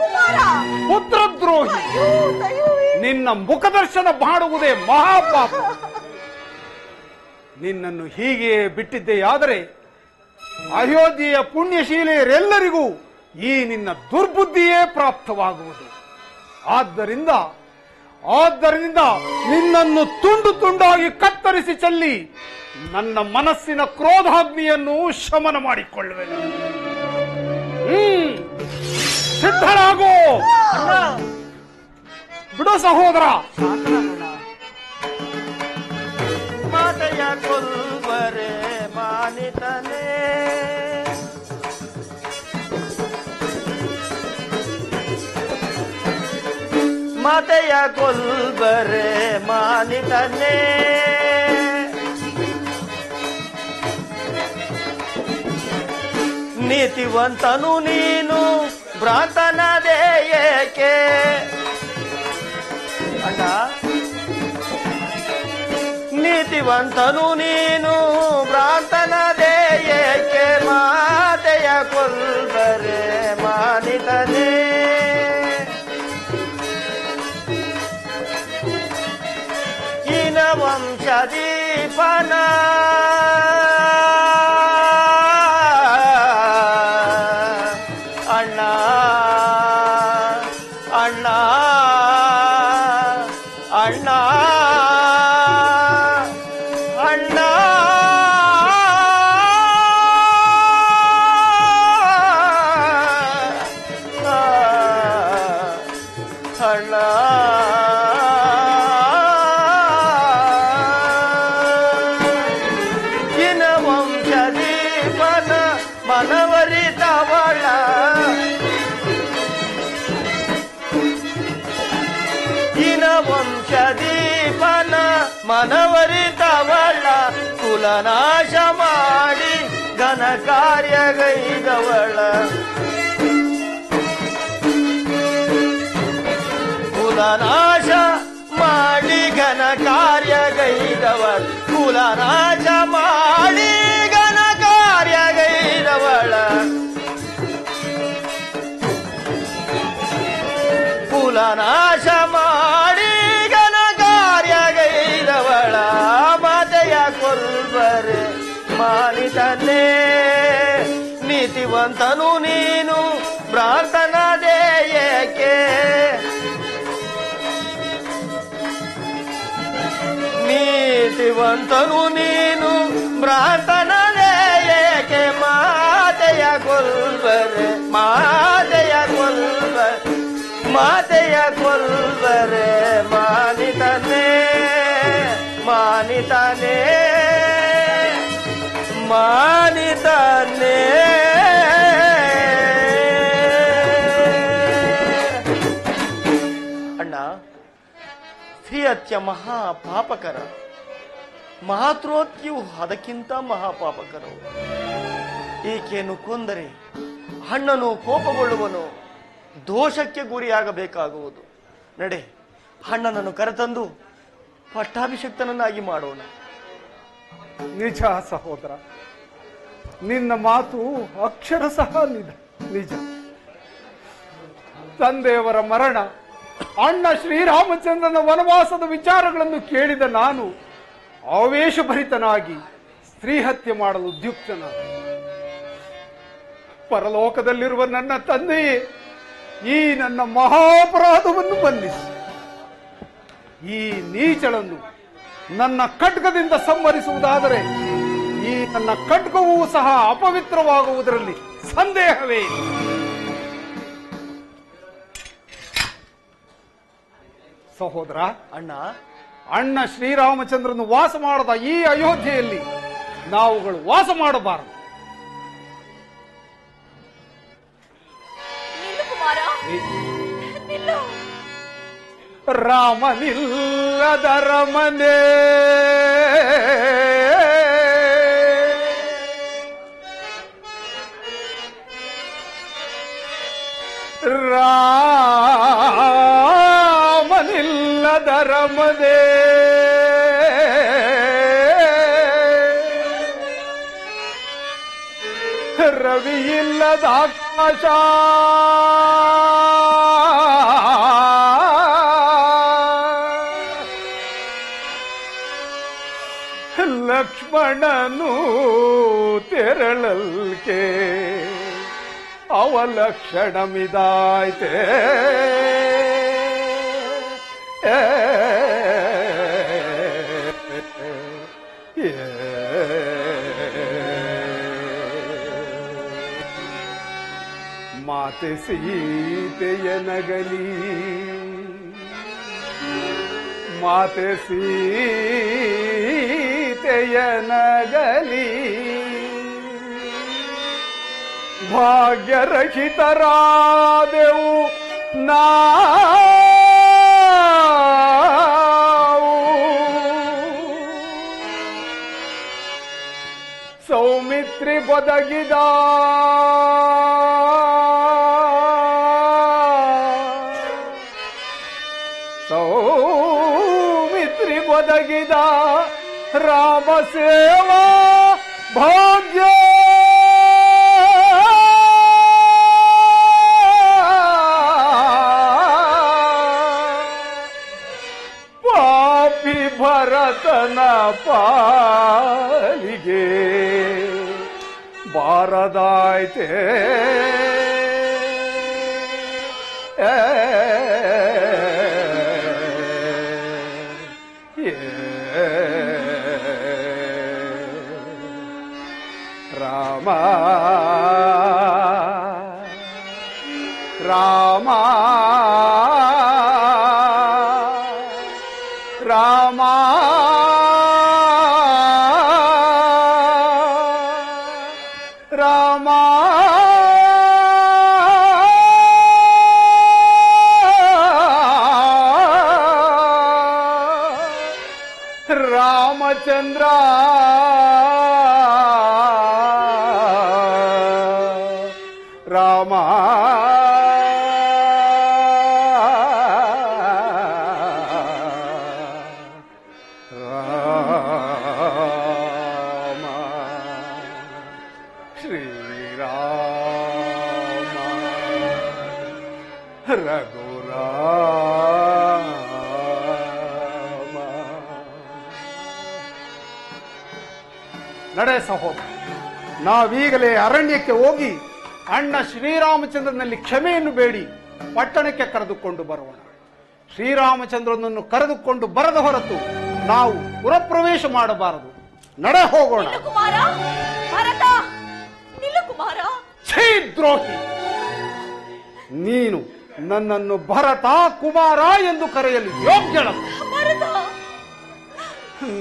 ಪುತ್ರದ್ರೋಹಿ. ನಿನ್ನ ಮುಖದರ್ಶನ ಮಾಡುವುದೇ ಮಹಾಪಾಪ. ನಿನ್ನನ್ನು ಹೀಗೆ ಬಿಟ್ಟಿದ್ದೆಯಾದರೆ ಅಯೋಧ್ಯೆಯ ಪುಣ್ಯಶೀಲೆಯರೆಲ್ಲರಿಗೂ ಈ ನಿನ್ನ ದುರ್ಬುದ್ಧಿಯೇ ಪ್ರಾಪ್ತವಾಗುವುದು. ಆದ್ದರಿಂದ ನಿನ್ನನ್ನು ತುಂಡು ತುಂಡಾಗಿ ಕತ್ತರಿಸಿ ಚೆಲ್ಲಿ ನನ್ನ ಮನಸ್ಸಿನ ಕ್ರೋಧಾಗ್ನಿಯನ್ನು ಶಮನ ಮಾಡಿಕೊಳ್ಳುವೆನು. ಸಿದ್ಧರಾಗೋ. ಬಿಡು ಸಹೋದರ. ಮಾತೆಯ ಕೊಲ್ವರೆ ಮಾನಿತನೇ, ಮಾತೆಯ ಕೊಲ್ಬರೆ ಮಾನಿತನೇ, ನೀತಿವಂತನು ನೀನು ಭ್ರಾಂತನದೇ ಏಕೆ ಅಣ್ಣ, ನೀತಿವಂತನು ನೀನು ಭ್ರಾಂತನದೇ ಏಕೆ, ಮಾತೆಯ ಕೊಲ್ಬರೆ ಮಾನಿತನೇ. ಹೀನ ವಂಶದೀಪನ ಅಣ್ಣ ಅಣ್ಣ ಅಣ್ಣ ಅಣ್ಣ ಅಣ್ಣ ಇನ ವಂಶದೀಪನ ಮನವರಿತವಳ, ಇನ ವಂಶದೀಪನ ಮನವರಿತವಳ, ಕುಲನಾಶ ಮಾಡಿ ಘನ ಕಾರ್ಯಗೈದವಳ, ಕುಲನಾಶ ಮಾಡಿ ಘನ ಕಾರ್ಯಗೈದವಳ, ಕುಲನಾಶ ಮಾಡಿ ಘನ ಕಾರ್ಯಗೈದವಳ, ಕುಲನಾಶ ಮಾಡಿ ಘನ ಕಾರ್ಯಗೈದವಳ, ಮಾತೆಯ ಕೊಲ್ಬರೆ ಮಾನಿತನೇ. ನೀತಿವಂತನು ನೀನು ಭ್ರಾಂತನದೇ ಏಕೆ, ನೀತಿವಂತನು ನೀನು ಭ್ರಾಂತನದೇ ಏಕೆ, ಮಾತೆಯ ಕೊಲ್ಬರೆ ಮಾತೆಯ ಕೊಲ್ಬರೆ ಮಾತೆಯ ಕೊಲ್ಬರೆ ಮಾನಿತನೇ ಮಾನಿತನೇ ಮಾನಿತನೇ. ಅಣ್ಣ, ಸ್ತ್ರೀಹತ್ಯ ಮಹಾಪಾಪಕರ, ಮಾತೃಹತ್ಯವು ಅದಕ್ಕಿಂತ ಮಹಾಪಾಪಕರು. ಈಕೆಯನ್ನು ಕೊಂದರೆ ಅಣ್ಣನು ಕೋಪಗೊಳ್ಳುವನು, ದೋಷಕ್ಕೆ ಗುರಿಯಾಗಬೇಕಾಗುವುದು. ನಡೆ, ಅಣ್ಣನನ್ನು ಕರೆತಂದು ಪಟ್ಟಾಭಿಷಕ್ತನನ್ನಾಗಿ ಮಾಡೋಣ. ನಿಜ ಸಹೋದರ, ನಿನ್ನ ಮಾತು ಅಕ್ಷರಶಃ ನಿಜ. ತಂದೆಯವರ ಮರಣ, ಅಣ್ಣ ಶ್ರೀರಾಮಚಂದ್ರನ ವನವಾಸದ ವಿಚಾರಗಳನ್ನು ಕೇಳಿದ ನಾನು ಆವೇಶಭರಿತನಾಗಿ ಸ್ತ್ರೀಹತ್ಯೆ ಮಾಡಲು ಉದ್ಯುಕ್ತನಾದ. ಪರಲೋಕದಲ್ಲಿರುವ ನನ್ನ ತಂದೆಯೇ, ಈ ನನ್ನ ಮಹಾಪರಾಧವನ್ನು ಮನ್ನಿಸಿ ಈ ನೀಚಳನ್ನು ನನ್ನ ಖಡ್ಗದಿಂದ ಸಂಹರಿಸುವುದಾದರೆ ಈ ನನ್ನ ಖಡ್ಗವೂ ಸಹ ಅಪವಿತ್ರವಾಗುವುದರಲ್ಲಿ ಸಂದೇಹವೇ ಇಲ್ಲ. ಸಹೋದರ, ಅಣ್ಣ ಶ್ರೀರಾಮಚಂದ್ರನು ವಾಸ ಮಾಡದ ಈ ಅಯೋಧ್ಯೆಯಲ್ಲಿ ನಾವುಗಳು ವಾಸ ಮಾಡಬಾರದು. ರಾಮನಿಲ್ಲದ ರಮನೆ ರಾಮ ರವಿಯಿಲ್ಲದರಮದೆ ರವಿಯಿಲ್ಲದ ಆಕಾಶ ಲಕ್ಷ್ಮಣನು ತೆರಳಲ್ಕೆ ಅವಲಕ್ಷಣಮಿದಾಯ್ತೆ ಮಾತೆ ಸೀತೆಯ ನಗಲಿ ಮಾತೆ ಸೀತೆಯ ನಗಲಿ ಭಾಗ್ಯರಹಿತರಾದೆವು ನಾವು ಸೌಮಿತ್ರಿ ಬದಗಿದ ಸೌಮಿತ್ರಿ ಬದಗಿದ ರಾಮ ಸೇವಾ ಭಾಗ್ಯ ಪಾಪಿ ಭರತನ ಪಾಲಿಗೆ ಬಾರದಾಯ್ತೆ ರಾಮ ರಾಮ ರಾಮ ರಾಮ ರಾಮಚಂದ್ರ ರಾಮ ರಾಮ ಶ್ರೀರಾಮ ರಘುರಾಮ. ನಡೆ ಸಹೋದರ, ನಾವೀಗಲೇ ಅರಣ್ಯಕ್ಕೆ ಹೋಗಿ ಅಣ್ಣ ಶ್ರೀರಾಮಚಂದ್ರನಲ್ಲಿ ಕ್ಷಮೆಯನ್ನು ಬೇಡಿ ಪಟ್ಟಣಕ್ಕೆ ಕರೆದುಕೊಂಡು ಬರೋಣ. ಶ್ರೀರಾಮಚಂದ್ರನನ್ನು ಕರೆದುಕೊಂಡು ಬರದ ಹೊರತು ನಾವು ಪುರಪ್ರವೇಶ ಮಾಡಬಾರದು. ನಡೆ ಹೋಗೋಣ. ಕುಮಾರ, ಭರತ, ನಿಲ್ಲು ಕುಮಾರ. ಛೀ ದ್ರೋಹಿ, ನೀನು ನನ್ನನ್ನು ಭರತ ಕುಮಾರ ಎಂದು ಕರೆಯಲು ಯೋಗ್ಯಳಲ್ಲ. ಭರತ,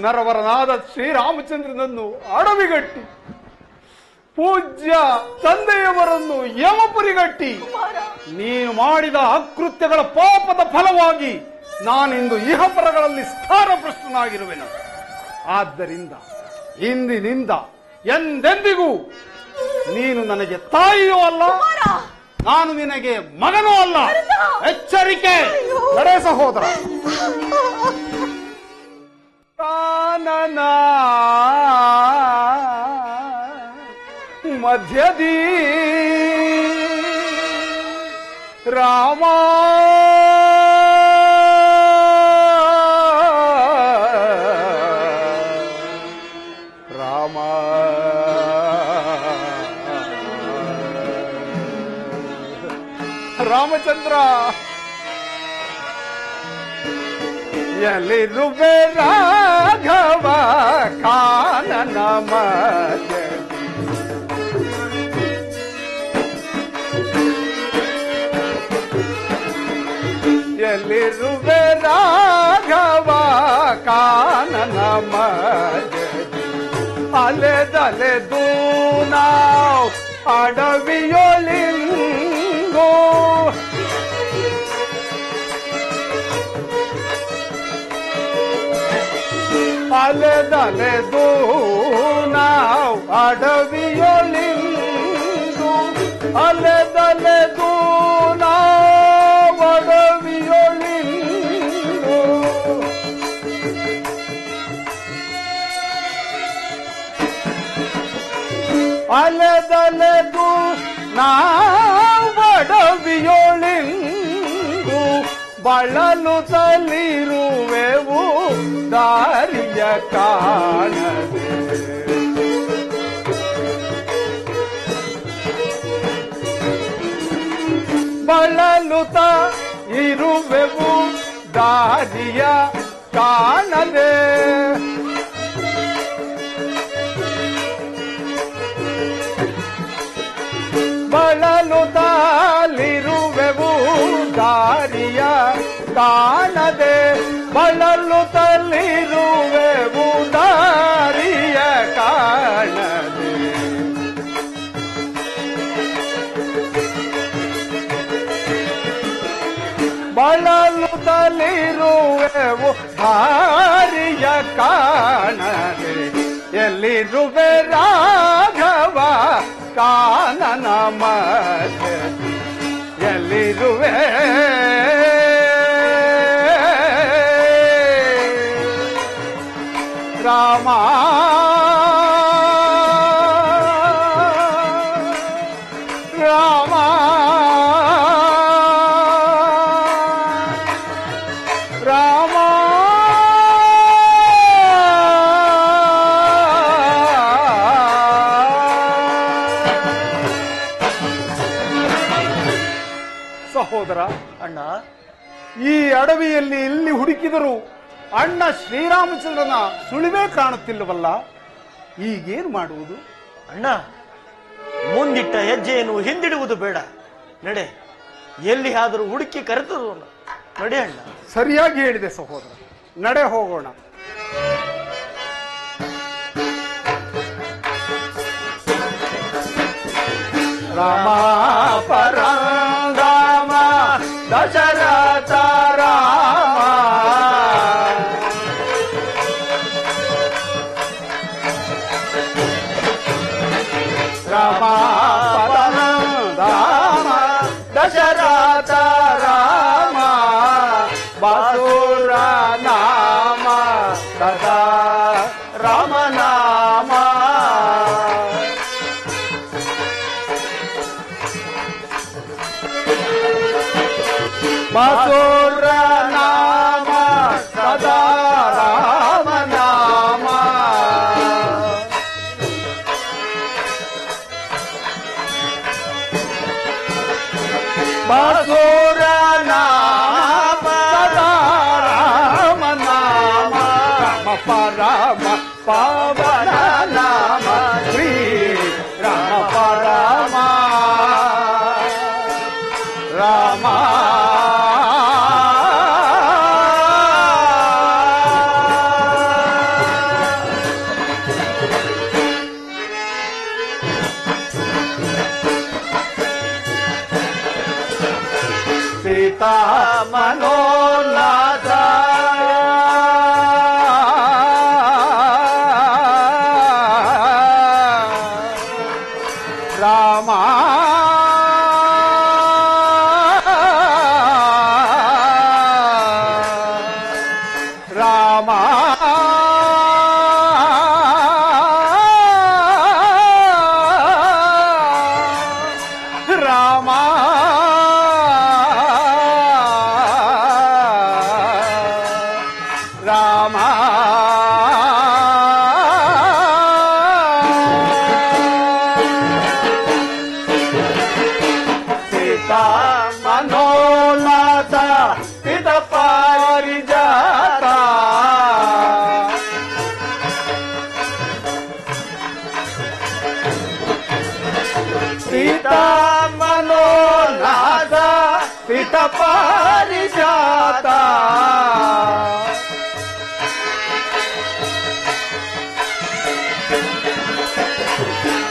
ನರವರನಾದ ಶ್ರೀರಾಮಚಂದ್ರನನ್ನು ಅಡವಿಗಟ್ಟಿ ಪೂಜ್ಯ ತಂದೆಯವರನ್ನು ಯಮಪುರಿಗಟ್ಟಿ ನೀನು ಮಾಡಿದ ಅಕೃತ್ಯಗಳ ಪಾಪದ ಫಲವಾಗಿ ನಾನಿಂದು ಇಹಪರಗಳಲ್ಲಿ ಸ್ಥಾನಭ್ರಷ್ಟನಾಗಿರುವೆನು. ಆದ್ದರಿಂದ ಇಂದಿನಿಂದ ಎಂದೆಂದಿಗೂ ನೀನು ನನಗೆ ತಾಯಿಯೂ ಅಲ್ಲ, ನಾನು ನಿನಗೆ ಮಗನೂ ಅಲ್ಲ. ಎಚ್ಚರಿಕೆ. ನಡೆ ಸಹೋದರ. ಕಾನನ ಮಧ್ಯದಿ ರಾಮ ರಾಮ ರಾಮಚಂದ್ರ ಎಲ್ಲಿರುವೆ ರಾಘವ ಕಾನನ ಮಧ್ಯದಿ ಎಲ್ಲಿರುವೆ ರಾಘವ ಕಾನನ ಮಧ್ಯದಿ ಅಲೆದಲೆದು ನಾವು ಅಡವಿಯೊಳಿಂಗೋ ಅಲೆದಲೆದು ನಾವು ಅಡವಿಯೊಳಿಂದು ಅಲೆದಲೆದು ನಾವು ಅಡವಿಯೊಳಿಂದು ಬಳಲುತ್ತಲಿರುವೆವು ದಾರಿಯ ಕಾಣದೆ. ಬಳಲುತ್ತ ಇರುವೆವು ದಾರಿಯ ಕಾಣದೆ. ಬಳಲುತ್ತಲಿರುವೆವು ದಾರಿಯ ಕಾಣದೆ. ಬಳಲುತ್ತಲಿರುವೆವು ದಾರಿಯ ಕಾಣದೆ. ಬಳಲುತ್ತಲಿರುವೆವು ದಾರಿಯ ಕಾಣದೆ. ಎಲ್ಲಿರುವೆ ರಾಘವ ಕಾನನ ಮಧ್ಯೆ. ಎಲ್ಲಿರುವೆ ರಾಮ ರಾಮ ರಾಮ. ಸಹೋದರ, ಅಣ್ಣ, ಈ ಅಡವಿಯಲ್ಲಿ ಎಲ್ಲಿ ಹುಡುಕಿದರೂ ಅಣ್ಣ ಶ್ರೀರಾಮಚಂದ್ರನ ಸುಳಿವೇ ಕಾಣುತ್ತಿಲ್ಲವಲ್ಲ. ಈಗೇನು ಮಾಡುವುದು? ಅಣ್ಣ, ಮುಂದಿಟ್ಟ ಹೆಜ್ಜೆಯನ್ನು ಹಿಂದಿಡುವುದು ಬೇಡ. ನಡೆ, ಎಲ್ಲಿ ಆದರೂ ಹುಡುಕಿ ಕರೆತರು. ನಡೆ ಅಣ್ಣ. ಸರಿಯಾಗಿ ಹೇಳಿದೆ ಸಹೋದರ, ನಡೆ ಹೋಗೋಣ. ರಾಮ ಪರಂಧಾಮ ದಶರಥ ರಾಮ. ರಾಮ ಪರಂಧಾಮ ದಶರಥ ರಾಮ. ಬಾಸುರ ನಾಮ ಸದಾ ರಾಮ ನಾಮ. ಬಾಸುರ ನಾಮ ಸದಾ ರಾಮ ನಾಮ. ಬಾಸುರ ನಾಮ ಸದಾ ರಾಮ ನಾಮ. ರಾಮ ಪರಮ ಪಾವನ ನಾಮ ಶ್ರೀ ರಾಮ ಪರಮ ರಾಮ. ಸೀತಾ ಮನೋನಾಥ ರಾಮ. ರಾಮ ರಾಮ. ರಾಮ ಸೀತಾ ಮನೋನಾಥ ಪಿತ ಪಾರಿಜಾತ. ಸೀತಾ ಮನೋನಾಥ ಪಿತ ಪಾರಿಜಾತ.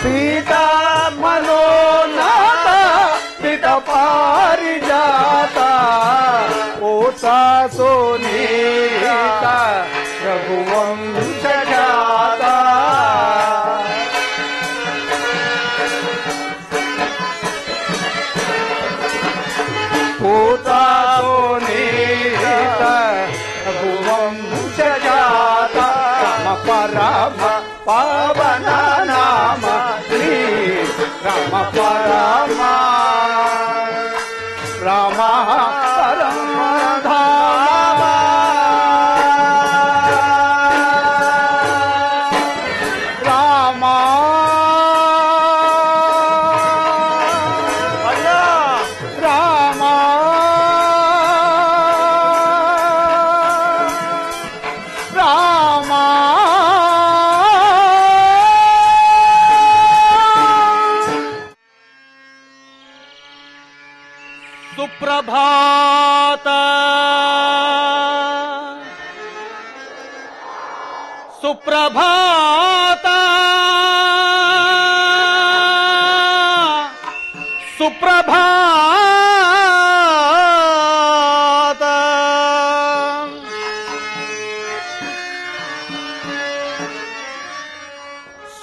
ಸೀತಾ ಮನೋನಾಥ ಪಿತ ಪಾರಿಜಾತ. ಓ ಸೋನೀತ ರಘುವಂಶ ಜಾತ. ಪೂತಾ ಸೋನೀತ ರಘುವಂಶ ಜಾತ. ರಾಮ ಪರಮ ಪಾವನ ನಾಮ ಶ್ರೀ ರಾಮ ಪರಮ ರಾಮ ಪರಮ ಸುಪ್ರಭಾತ ಸುಪ್ರಭಾತ ಸುಪ್ರಭಾತ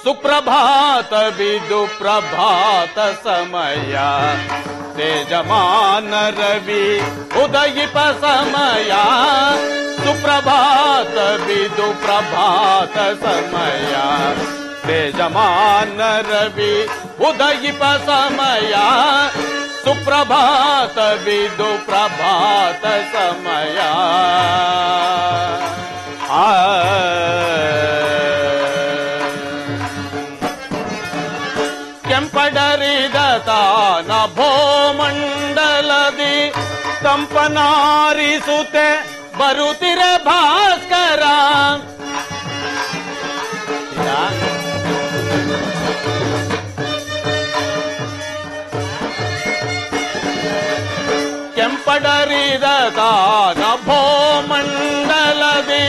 ಸುಪ್ರಭಾತ ಬಿದು ಪ್ರಭಾತ ಸಮಯ ತೇಜಮಾನ ರವಿ ಉದಯಿಪ ಸಮಯ ಸುಪ್ರಭಾತ ಬಿದು ಪ್ರಭಾತ ಸಮಯ ತೇಜಮಾನ ರವಿ ಉದಯಿಪ ಸಮಯ ಸುಪ್ರಭಾತ ಬಿದು ಪ್ರಭಾತ ಸಮಯ ಕೆಂಪಡರಿದ ತಾನ ಭೋಮಂಡಲದಿ ತಂಪನಾರಿಸುತ್ತೆ ಬರುತ್ತಿರ ಭಾಸ್ಕರ ಕೆಂಪಡರಿದ ತಾನ ಭೋಮಂಡಲದಿ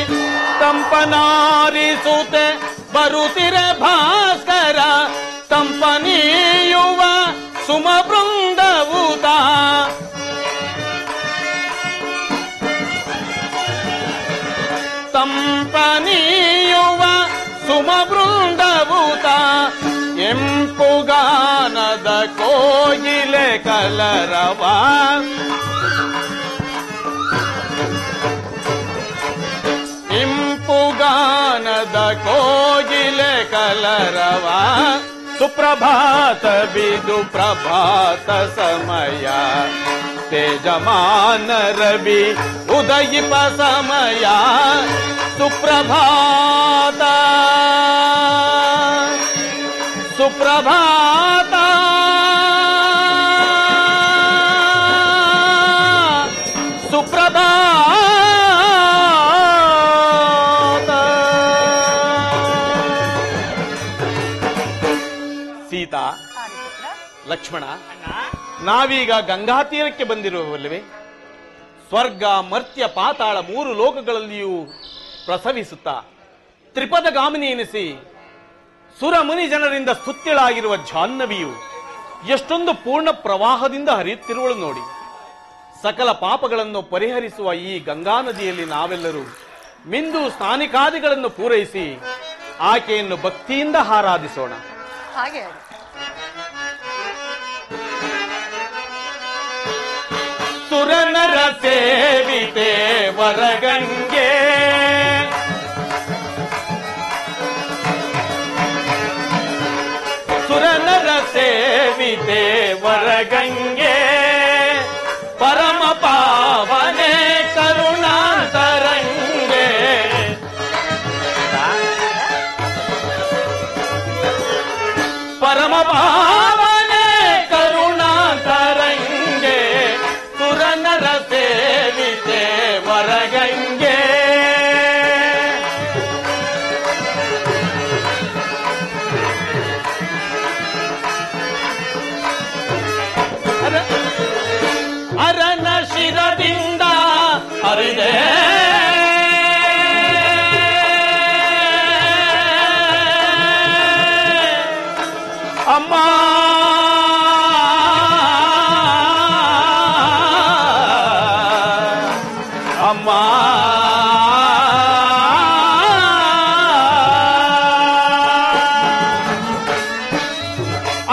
ತಂಪನಾರಿಸುತ್ತೆ ಬರುತ್ತಿರ ಭಾಸ್ಕರ ತಂಪನೀಯುವ ಸುಮ ಬೃಂದವೂತ ತಂಪನೀಯುವ ಸುಮ ಬೃಂದವೂತ ಎಂಪುಗಾನದ ಕೋಗಿಲೆ ಕಲರವ ಇಂಪುಗಾನದ ಕೋಗಿಲೆ ಕಲರವ ಸುಪ್ರಭಾತ ಬಿದು ಪ್ರಭಾತ ಸಮಯ ತೇಜಮಾನ ರವಿ ಉದಯಿಪ ಸಮಯ ಸುಪ್ರಭಾತ ಸುಪ್ರಭಾತ ಸುಪ್ರಭಾತ ಸೀತಾ ಲಕ್ಷ್ಮಣ ನಾವೀಗ ಗಂಗಾ ತೀರಕ್ಕೆ ಬಂದಿರುವವಲ್ಲವೇ ಸ್ವರ್ಗ ಮರ್ತ್ಯ ಪಾತಾಳ ಮೂರು ಲೋಕಗಳಲ್ಲಿಯೂ ಪ್ರಸವಿಸುತ್ತಾ ತ್ರಿಪದಗಾಮಿನಿ ಎನಿಸಿ ಸುರ ಮುನಿ ಜನರಿಂದ ಸ್ತುತ್ಯಳಾಗಿರುವ ಜಾಹ್ನವಿಯು ಎಷ್ಟೊಂದು ಪೂರ್ಣ ಪ್ರವಾಹದಿಂದ ಹರಿಯುತ್ತಿರುವಳು ನೋಡಿ. ಸಕಲ ಪಾಪಗಳನ್ನು ಪರಿಹರಿಸುವ ಈ ಗಂಗಾ ನದಿಯಲ್ಲಿ ನಾವೆಲ್ಲರೂ ಮಿಂದು ಸ್ನಾನಿಕಾದಿಗಳನ್ನು ಪೂರೈಸಿ ಆಕೆಯನ್ನು ಭಕ್ತಿಯಿಂದ ಆರಾಧಿಸೋಣ. ಹಾಗೆ ಸುರನರ ಸೇವಿತೆ ವರಗಂಗೆ ಸುರನರ ಸೇವಿತೆ ವರಗಂಗೆ ಪರಮ ಪಾವನೆ ಕರುಣಾಂತರಂಗೆ ಪರಮ ಪಾವನೆ ಕರುಣಾಂತರಂಗೆ ಸುರನರ ಸೇವಿತೆ ವರಗಂಗೆ ಅರನ ಶಿರದಿಂದ ಹರಿದೆ ಅಮ್ಮ ಅಮ್ಮ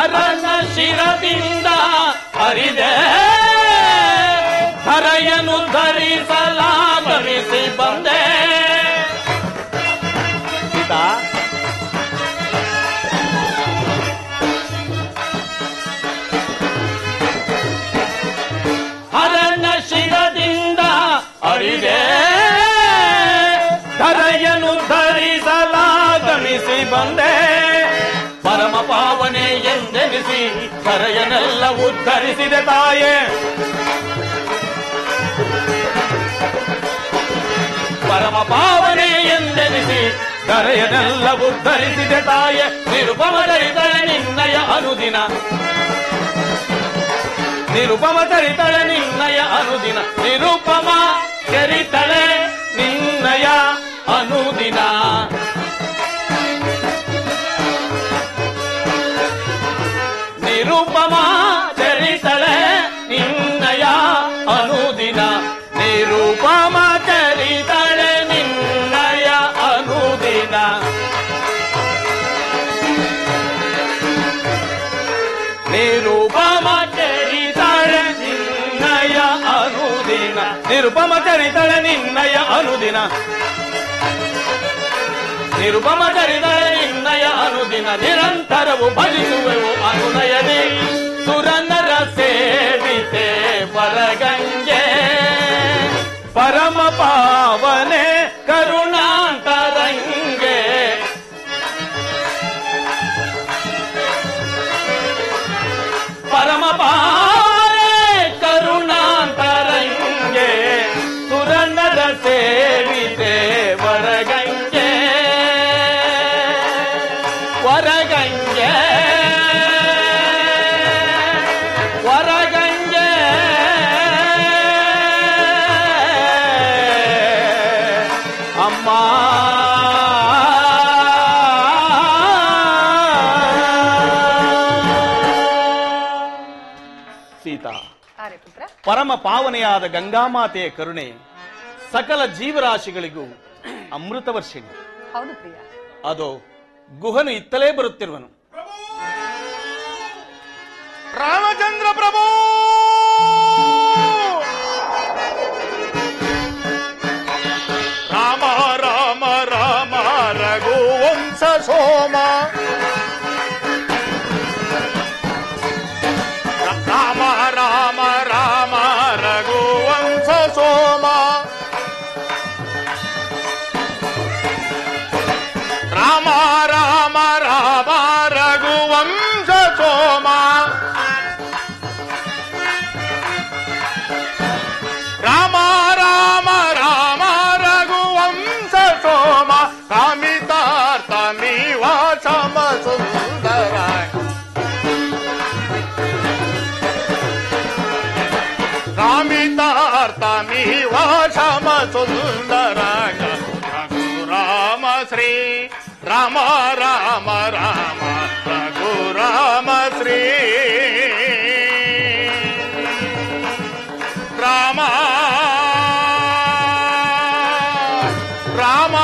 ಅರನ ಶಿರದಿಂದ ಹರಿದೆ ಹರೆಯನು ಧರಿಸಲಾಗಮಿಸಿ ಬಂದೆ. ಸೀತಾ ಹರನ ಶಿರದಿಂದ ಅರಿದೆ ಧರೆಯನು ಧರಿಸಲಾಗಮಿಸಿ ಬಂದೆ. ಪರಮ ಪಾವನೆ ಎಂದೆನಿಸಿ ಕರೆಯನೆಲ್ಲ ಉದ್ಧರಿಸಿದೆ ತಾಯೇ. ಪರಮ ಪಾವನೆ ಎಂದೆನಿಸಿ ಕರೆಯನೆಲ್ಲ ಉದ್ಧರಿಸಿದೆ ತಾಯೇ. ನಿರುಪಮದರಿದರೆ ನಿನ್ನಯ ಅನುದಿನ ನಿರುಪಮ ಚರಿತಳೆ ನಿನ್ನಯ ಅನುದಿನ ನಿರುಪಮ ಚರಿತಳೆ ನಿನ್ನಯ ಅನುದಿನ ನಿರುಪಮ ಚರಿತಳೆ ನಿನ್ನಯ ಅನುದಿನ ನಿರುಪಮ ಚರಿತಳೆ ನಿನ್ನಯ ಅನುದಿನ ನಿರುಪಮ ಚರಿತಳೆ ನಿನ್ನಯ ಅನುದಿನ ನಿರುಪಮ ಚರಿತಳೆ ನಿನ್ನಯ ಅನುದಿನ ನಿರುಪಮ ಚರಿತಳೆ ನಿನ್ನಯ ಅನುದಿನ ನಿರಂತರವು ಭಜಿಸುವೆವು ಅನುನಯದಿ ಸುರನರ ಸೇವಿತೆ ಪರಗಂಗೆ ಪರಮ ಪಾವನೆ ಕರುಣಾಂತರಂಗೆ ಪರಮ ಪಾವನೆ ಕರುಣಾಂತರಂಗೆ ಸುರನರ ಸೇವಿತೆ ವರಗಂಗೆ ವರಗಂಗೆ ವರಗಂಗೆ ಅಮ್ಮ ಸೀತಾ, ಪರಮ ಪಾವನೆಯಾದ ಗಂಗಾಮಾತೆಯ ಕರುಣೆ ಸಕಲ ಜೀವರಾಶಿಗಳಿಗೂ ಅಮೃತ ವರ್ಷಿಣಿ. ಹೌದು ಪ್ರಿಯ. ಅದು ಗುಹನು ಇತ್ತಲೇ ಬರುತ್ತಿರುವನು. ರಾಮಚಂದ್ರ ಪ್ರಭು, ರಾಮ ರಾಮ ರಾಮ ರಘುವಂಶ ಸೋಮ, ರಾಮ ರಾಮ ರಾಮ ರಘುವಂಶ ಸೋಮ, ರಾಮ ರಾಮ ರಾಮ ರಘುವಂಶ ಸೋಮ, ರಾಮ ರಾಮ ರಾಮ ರಘುವಂಶ ಸೋಮ, ಕಾಮಿತಾರ್ಥಮಿವ ಸಮ ಸುಂದರ, ಕಾಮಿತಾರ್ಥಮಿವ ಸಮ ಸುಂದರ, ರಘುರಾಮ ಶ್ರೀ ರಾಮ ರಾಮ ರಾಮ ರಘುರಾಮ ಶ್ರೀ ರಾಮ ರಾಮ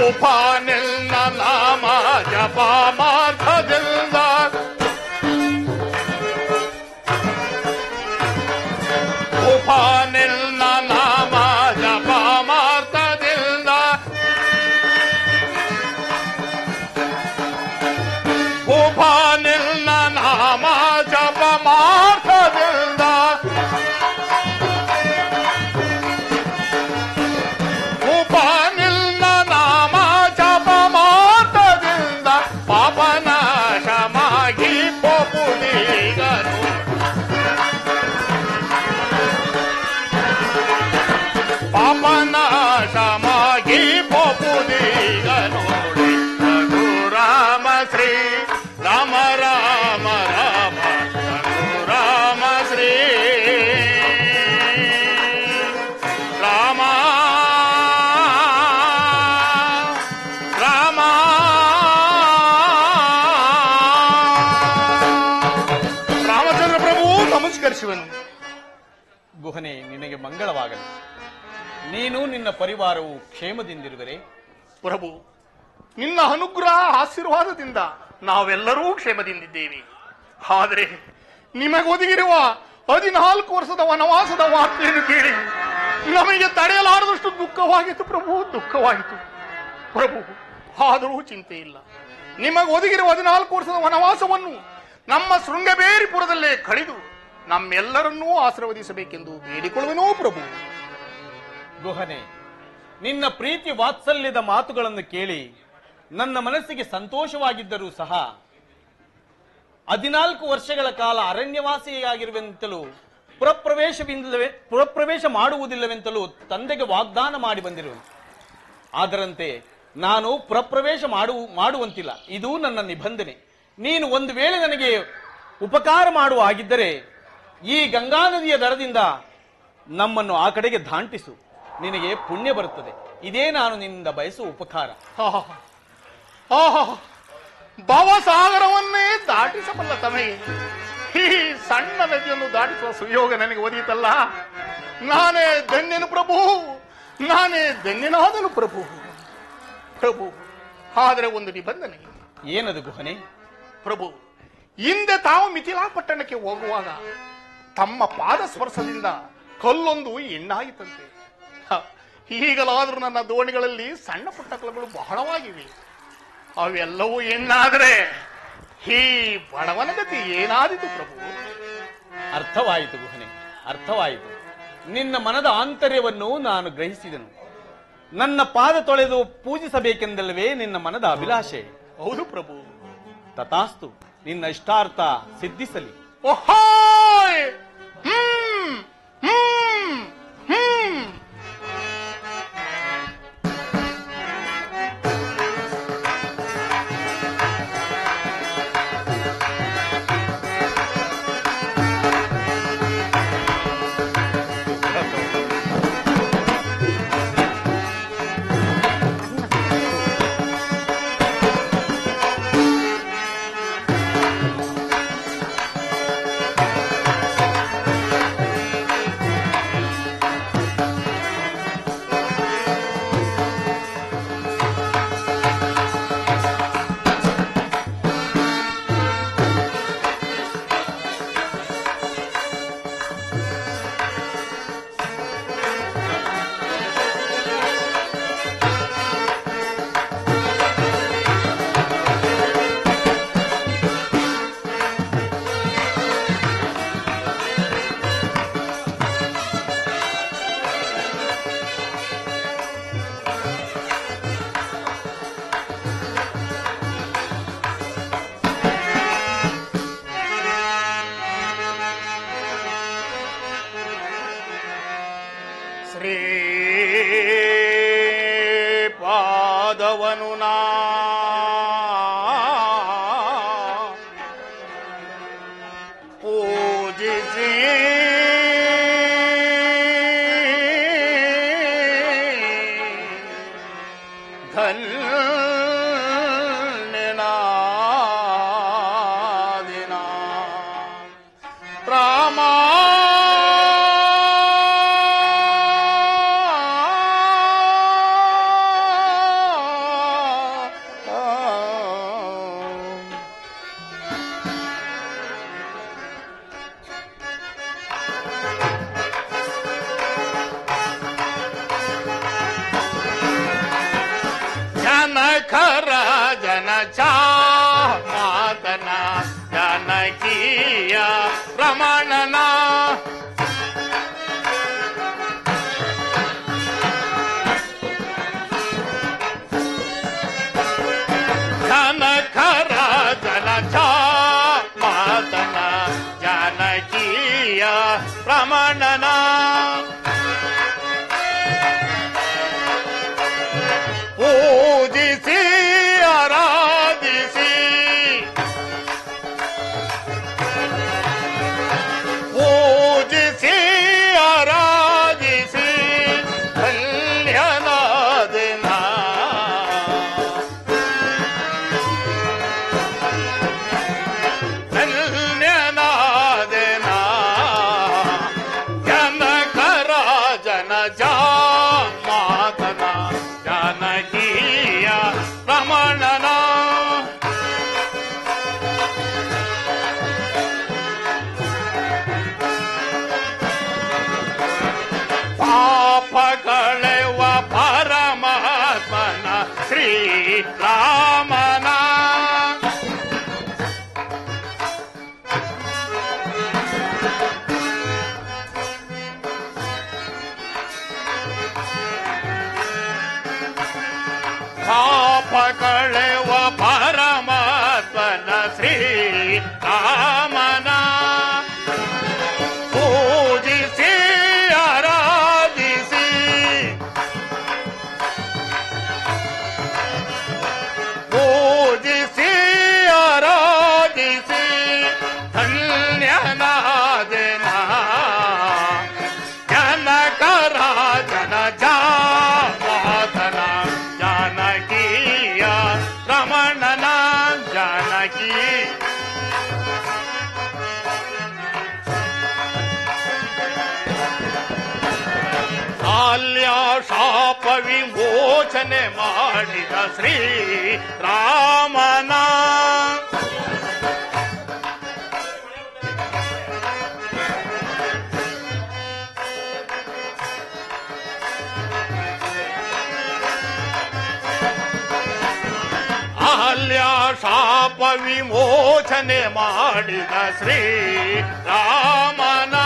ಉಪಾನಿಲ್ಲ ನಾಮ ಜಪ ಮಾರ್ಗದಿಂದ, ಉಪಾನಿಲ್ಲ ನಾಮ ಜಪ ಮಾರ್ಗದಿಂದ, ಉಪಾನಿಲ್ಲ ನಾಮ ಜಪ ಮಾರ್ಗದಿಂದ, ಉಪಾನಿಲ್ಲ ನಾಮ ಜಪ ಮಾರ್ಗದಿಂದ, ಪಾಪನಾಶಮಾಗಿ ಪೋಪುದೀಗನು, ಪಾಪನಾಶಮಾಗಿ ಪೋಪುದೀಗನು, ರಘುರಾಮ ಶ್ರೀ ರಾಮ ರಾಮ ರಾಮ ರಘುರಾಮ ಶ್ರೀ ರಾಮ ರಾಮ ರಾಮಚಂದ್ರ ಪ್ರಭು ನಮಸ್ಕರಿಸುವನು. ಗುಹನೆ ನಿನಗೆ ಮಂಗಳವಾಗಲಿ. ನೀನು ನಿನ್ನ ಪರಿವಾರವು ಕ್ಷೇಮದಿಂದಿರುವರೆ. ಪ್ರಭು, ನಿನ್ನ ಅನುಗ್ರಹ ಆಶೀರ್ವಾದದಿಂದ ನಾವೆಲ್ಲರೂ ಕ್ಷೇಮದಿಂದಿದ್ದೇವೆ. ಆದರೆ ನಿಮಗೊದಗಿರುವ 14 ವರ್ಷದ ವನವಾಸದ ವಾರ್ತೆಯನ್ನು ಕೇಳಿ ನಮಗೆ ತಡೆಯಲಾರದಷ್ಟು ದುಃಖವಾಗಿತ್ತು ಪ್ರಭು, ದುಃಖವಾಯಿತು ಪ್ರಭು. ಆದರೂ ಚಿಂತೆ ಇಲ್ಲ, ನಿಮಗೊದಗಿರುವ 14 ವರ್ಷದ ವನವಾಸವನ್ನು ನಮ್ಮ ಶೃಂಗಬೇರಿಪುರದಲ್ಲೇ ಕಳೆದು ನಮ್ಮೆಲ್ಲರನ್ನೂ ಆಶೀರ್ವದಿಸಬೇಕೆಂದು ಬೇಡಿಕೊಳ್ಳುವೆನೋ ಪ್ರಭು. ಗುಹನೆ, ನಿನ್ನ ಪ್ರೀತಿ ವಾತ್ಸಲ್ಯದ ಮಾತುಗಳನ್ನು ಕೇಳಿ ನನ್ನ ಮನಸ್ಸಿಗೆ ಸಂತೋಷವಾಗಿದ್ದರೂ ಸಹ 14 ವರ್ಷಗಳ ಕಾಲ ಅರಣ್ಯವಾಸಿಯಾಗಿರುವಂತಲೂ ಪುರಪ್ರವೇಶ ಮಾಡುವುದಿಲ್ಲವೆಂತಲೂ ತಂದೆಗೆ ವಾಗ್ದಾನ ಮಾಡಿ ಬಂದಿರುವೆ. ಅದರಂತೆ ನಾನು ಪುರಪ್ರವೇಶ ಮಾಡುವಂತಿಲ್ಲ. ಇದು ನನ್ನ ನಿಬಂಧನೆ. ನೀನು ಒಂದು ವೇಳೆ ನನಗೆ ಉಪಕಾರ ಮಾಡುವ ಹಾಗಿದ್ದರೆ ಈ ಗಂಗಾ ನದಿಯ ದಡದಿಂದ ನಮ್ಮನ್ನು ಆ ಕಡೆಗೆ ದಾಂಟಿಸು, ನಿನಗೆ ಪುಣ್ಯ ಬರುತ್ತದೆ. ಇದೇ ನಾನು ನಿನ್ನಿಂದ ಬಯಸುವ ಉಪಕಾರ. ಭವಸಾಗರವನ್ನೇ ದಾಟಿಸಬಲ್ಲ ತಮಗೆ ಈ ಸಣ್ಣ ನದಿಯನ್ನು ದಾಟಿಸುವ ಸುಯೋಗ ನನಗೆ ಒದಗಿತಲ್ಲ. ನಾನೇ ಧನ್ಯನು ಪ್ರಭು, ನಾನೇ ಧನ್ಯನಾದನು ಪ್ರಭು. ಪ್ರಭು, ಆದರೆ ಒಂದು ನಿಬಂಧನೆ. ಏನದು ಗುಹನೆ? ಪ್ರಭು, ಹಿಂದೆ ತಾವು ಮಿಥಿಲಾ ಪಟ್ಟಣಕ್ಕೆ ಹೋಗುವಾಗ ತಮ್ಮ ಪಾದ ಸ್ಪರ್ಶದಿಂದ ಕಲ್ಲೊಂದು ಎಣ್ಣಾಯಿತಂತೆ. ಈಗಲಾದರೂ ನನ್ನ ದೋಣಿಗಳಲ್ಲಿ ಸಣ್ಣ ಪುಟ್ಟ ಕಲ್ಲುಗಳು ಬಹಳವಾಗಿವೆ. ಅವೆಲ್ಲವೂ ಎಣ್ಣಾದರೆ ಈ ಬಡವನ ಗತಿ ಏನಾದಿತು ಪ್ರಭು? ಅರ್ಥವಾಯಿತು ಗುಹನೆ, ಅರ್ಥವಾಯಿತು. ನಿನ್ನ ಮನದ ಆಂತರ್ಯವನ್ನು ನಾನು ಗ್ರಹಿಸಿದೆನು. ನನ್ನ ಪಾದ ತೊಳೆದು ಪೂಜಿಸಬೇಕೆಂದಲ್ಲವೇ ನಿನ್ನ ಮನದ ಅಭಿಲಾಷೆ? ಹೌದು ಪ್ರಭು. ತಥಾಸ್ತು, ನಿನ್ನ ಇಷ್ಟಾರ್ಥ ಸಿದ್ಧಿಸಲಿ. ಓಹೋಯ್! ಹ್ಮ್ ಹ್ಮ್ ಹ್ಮ್ ಪಾದವನು ನಾ ಪೂಜಿಸಿ ಧನ್ಯನಾದಿನ ರಾಮ ಜನಕರ ಜನಚ ಮಾತನ ಜನಕೀಯ ರಮಣನ ಜನಕರ ಜನಚ ಮಾತನ ಜನಕೀಯ ರಮಣನ ಪೂಜಿಸಿ ಆರಾಧಿಸಿ ಪೂಜಿಸಿ ಆರಾಧಿಸಿ ಕಲ್ಯಾಣಾದಿನ ಕಲ್ಯಾಣಾದಿನ ಜನಕರ ಜನಜ ಮಾತನ ಜನಕೀಯ ರಮಣನ ಪಾಪಗಳೆವ ಪರಮಾತ್ಮನ ಶ್ರೀರಾಮನ ಪಾಪಗಳೆವ ಪರಮಾತ್ಮನ ಶ್ರೀರಾಮನ ಪೂಜಿಸಿ ಜಾನಕಿ ಬಾಲ್ಯ ಶಾಪ ವಿಮೋಚನೆ ಮಾಡಿದ ಶ್ರೀ ರಾಮನ ಅಹಲ್ಯ ಶಾಪ ವಿಮೋಚನೆ ಮಾಡಿದ ಶ್ರೀ ರಾಮನ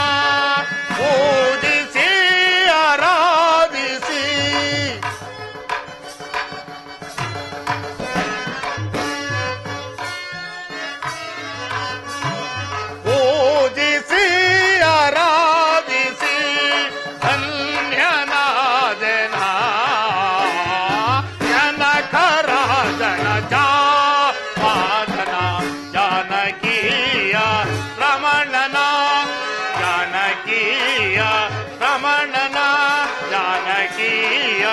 ಪೂಜಿಸಿ ಆರಾಧಿಸಿ ಪೂಜಿಸಿ ಆರಾಧಿಸಿ ಧನ್ಯನಾದೆನ ಜನಕರಾಜನ ಜಾಪಾದನ ಜಾನಕೀಯ ರಮಣನ ಜಾನಕೀಯ ರಮಣನ ಜಾನಕೀಯ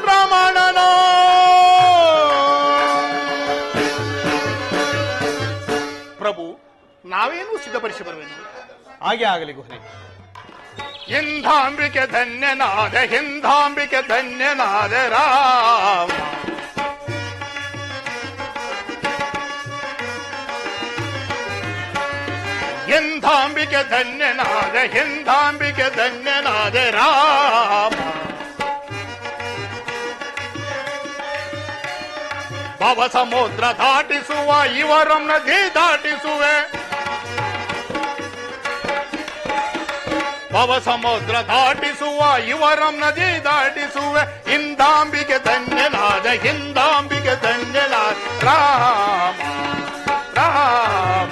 ರಮಣನ. ಪ್ರಭು, ನಾವೇನು ಸಿದ್ಧಪಡಿಸಿ ಬರುವೆನು? ಹಾಗೆ ಆಗಲಿ ಗುಹನೆ. ಹಿಂದಾಂಬಿಕೆ ಧನ್ಯನಾದ ಹಿಂದಾಂಬಿಕೆ ಧನ್ಯನಾದ ರಾಮ. ಹಿಂದಾಂಬಿಕೆ ಧನ್ಯನಾದ ಹಿಂದಾಂಬಿಕೆ ಧನ್ಯನಾದ ರಾಮ. ಭವ ಸಮುದ್ರ ದಾಟಿಸುವ ಇವರಂ ನದಿ ದಾಟಿಸುವೆ. ಭವ ಸಮುದ್ರ ದಾಟಿಸುವ ಇವರಂ ನದಿ ದಾಟಿಸುವೆ. ಹಿಂದಾಂಬಿಕೆ ಧನ್ಯನಾದ ಹಿಂದಾಂಬಿಕೆ ಧನ್ಯನಾದ ರಾಮ ರಾಮ.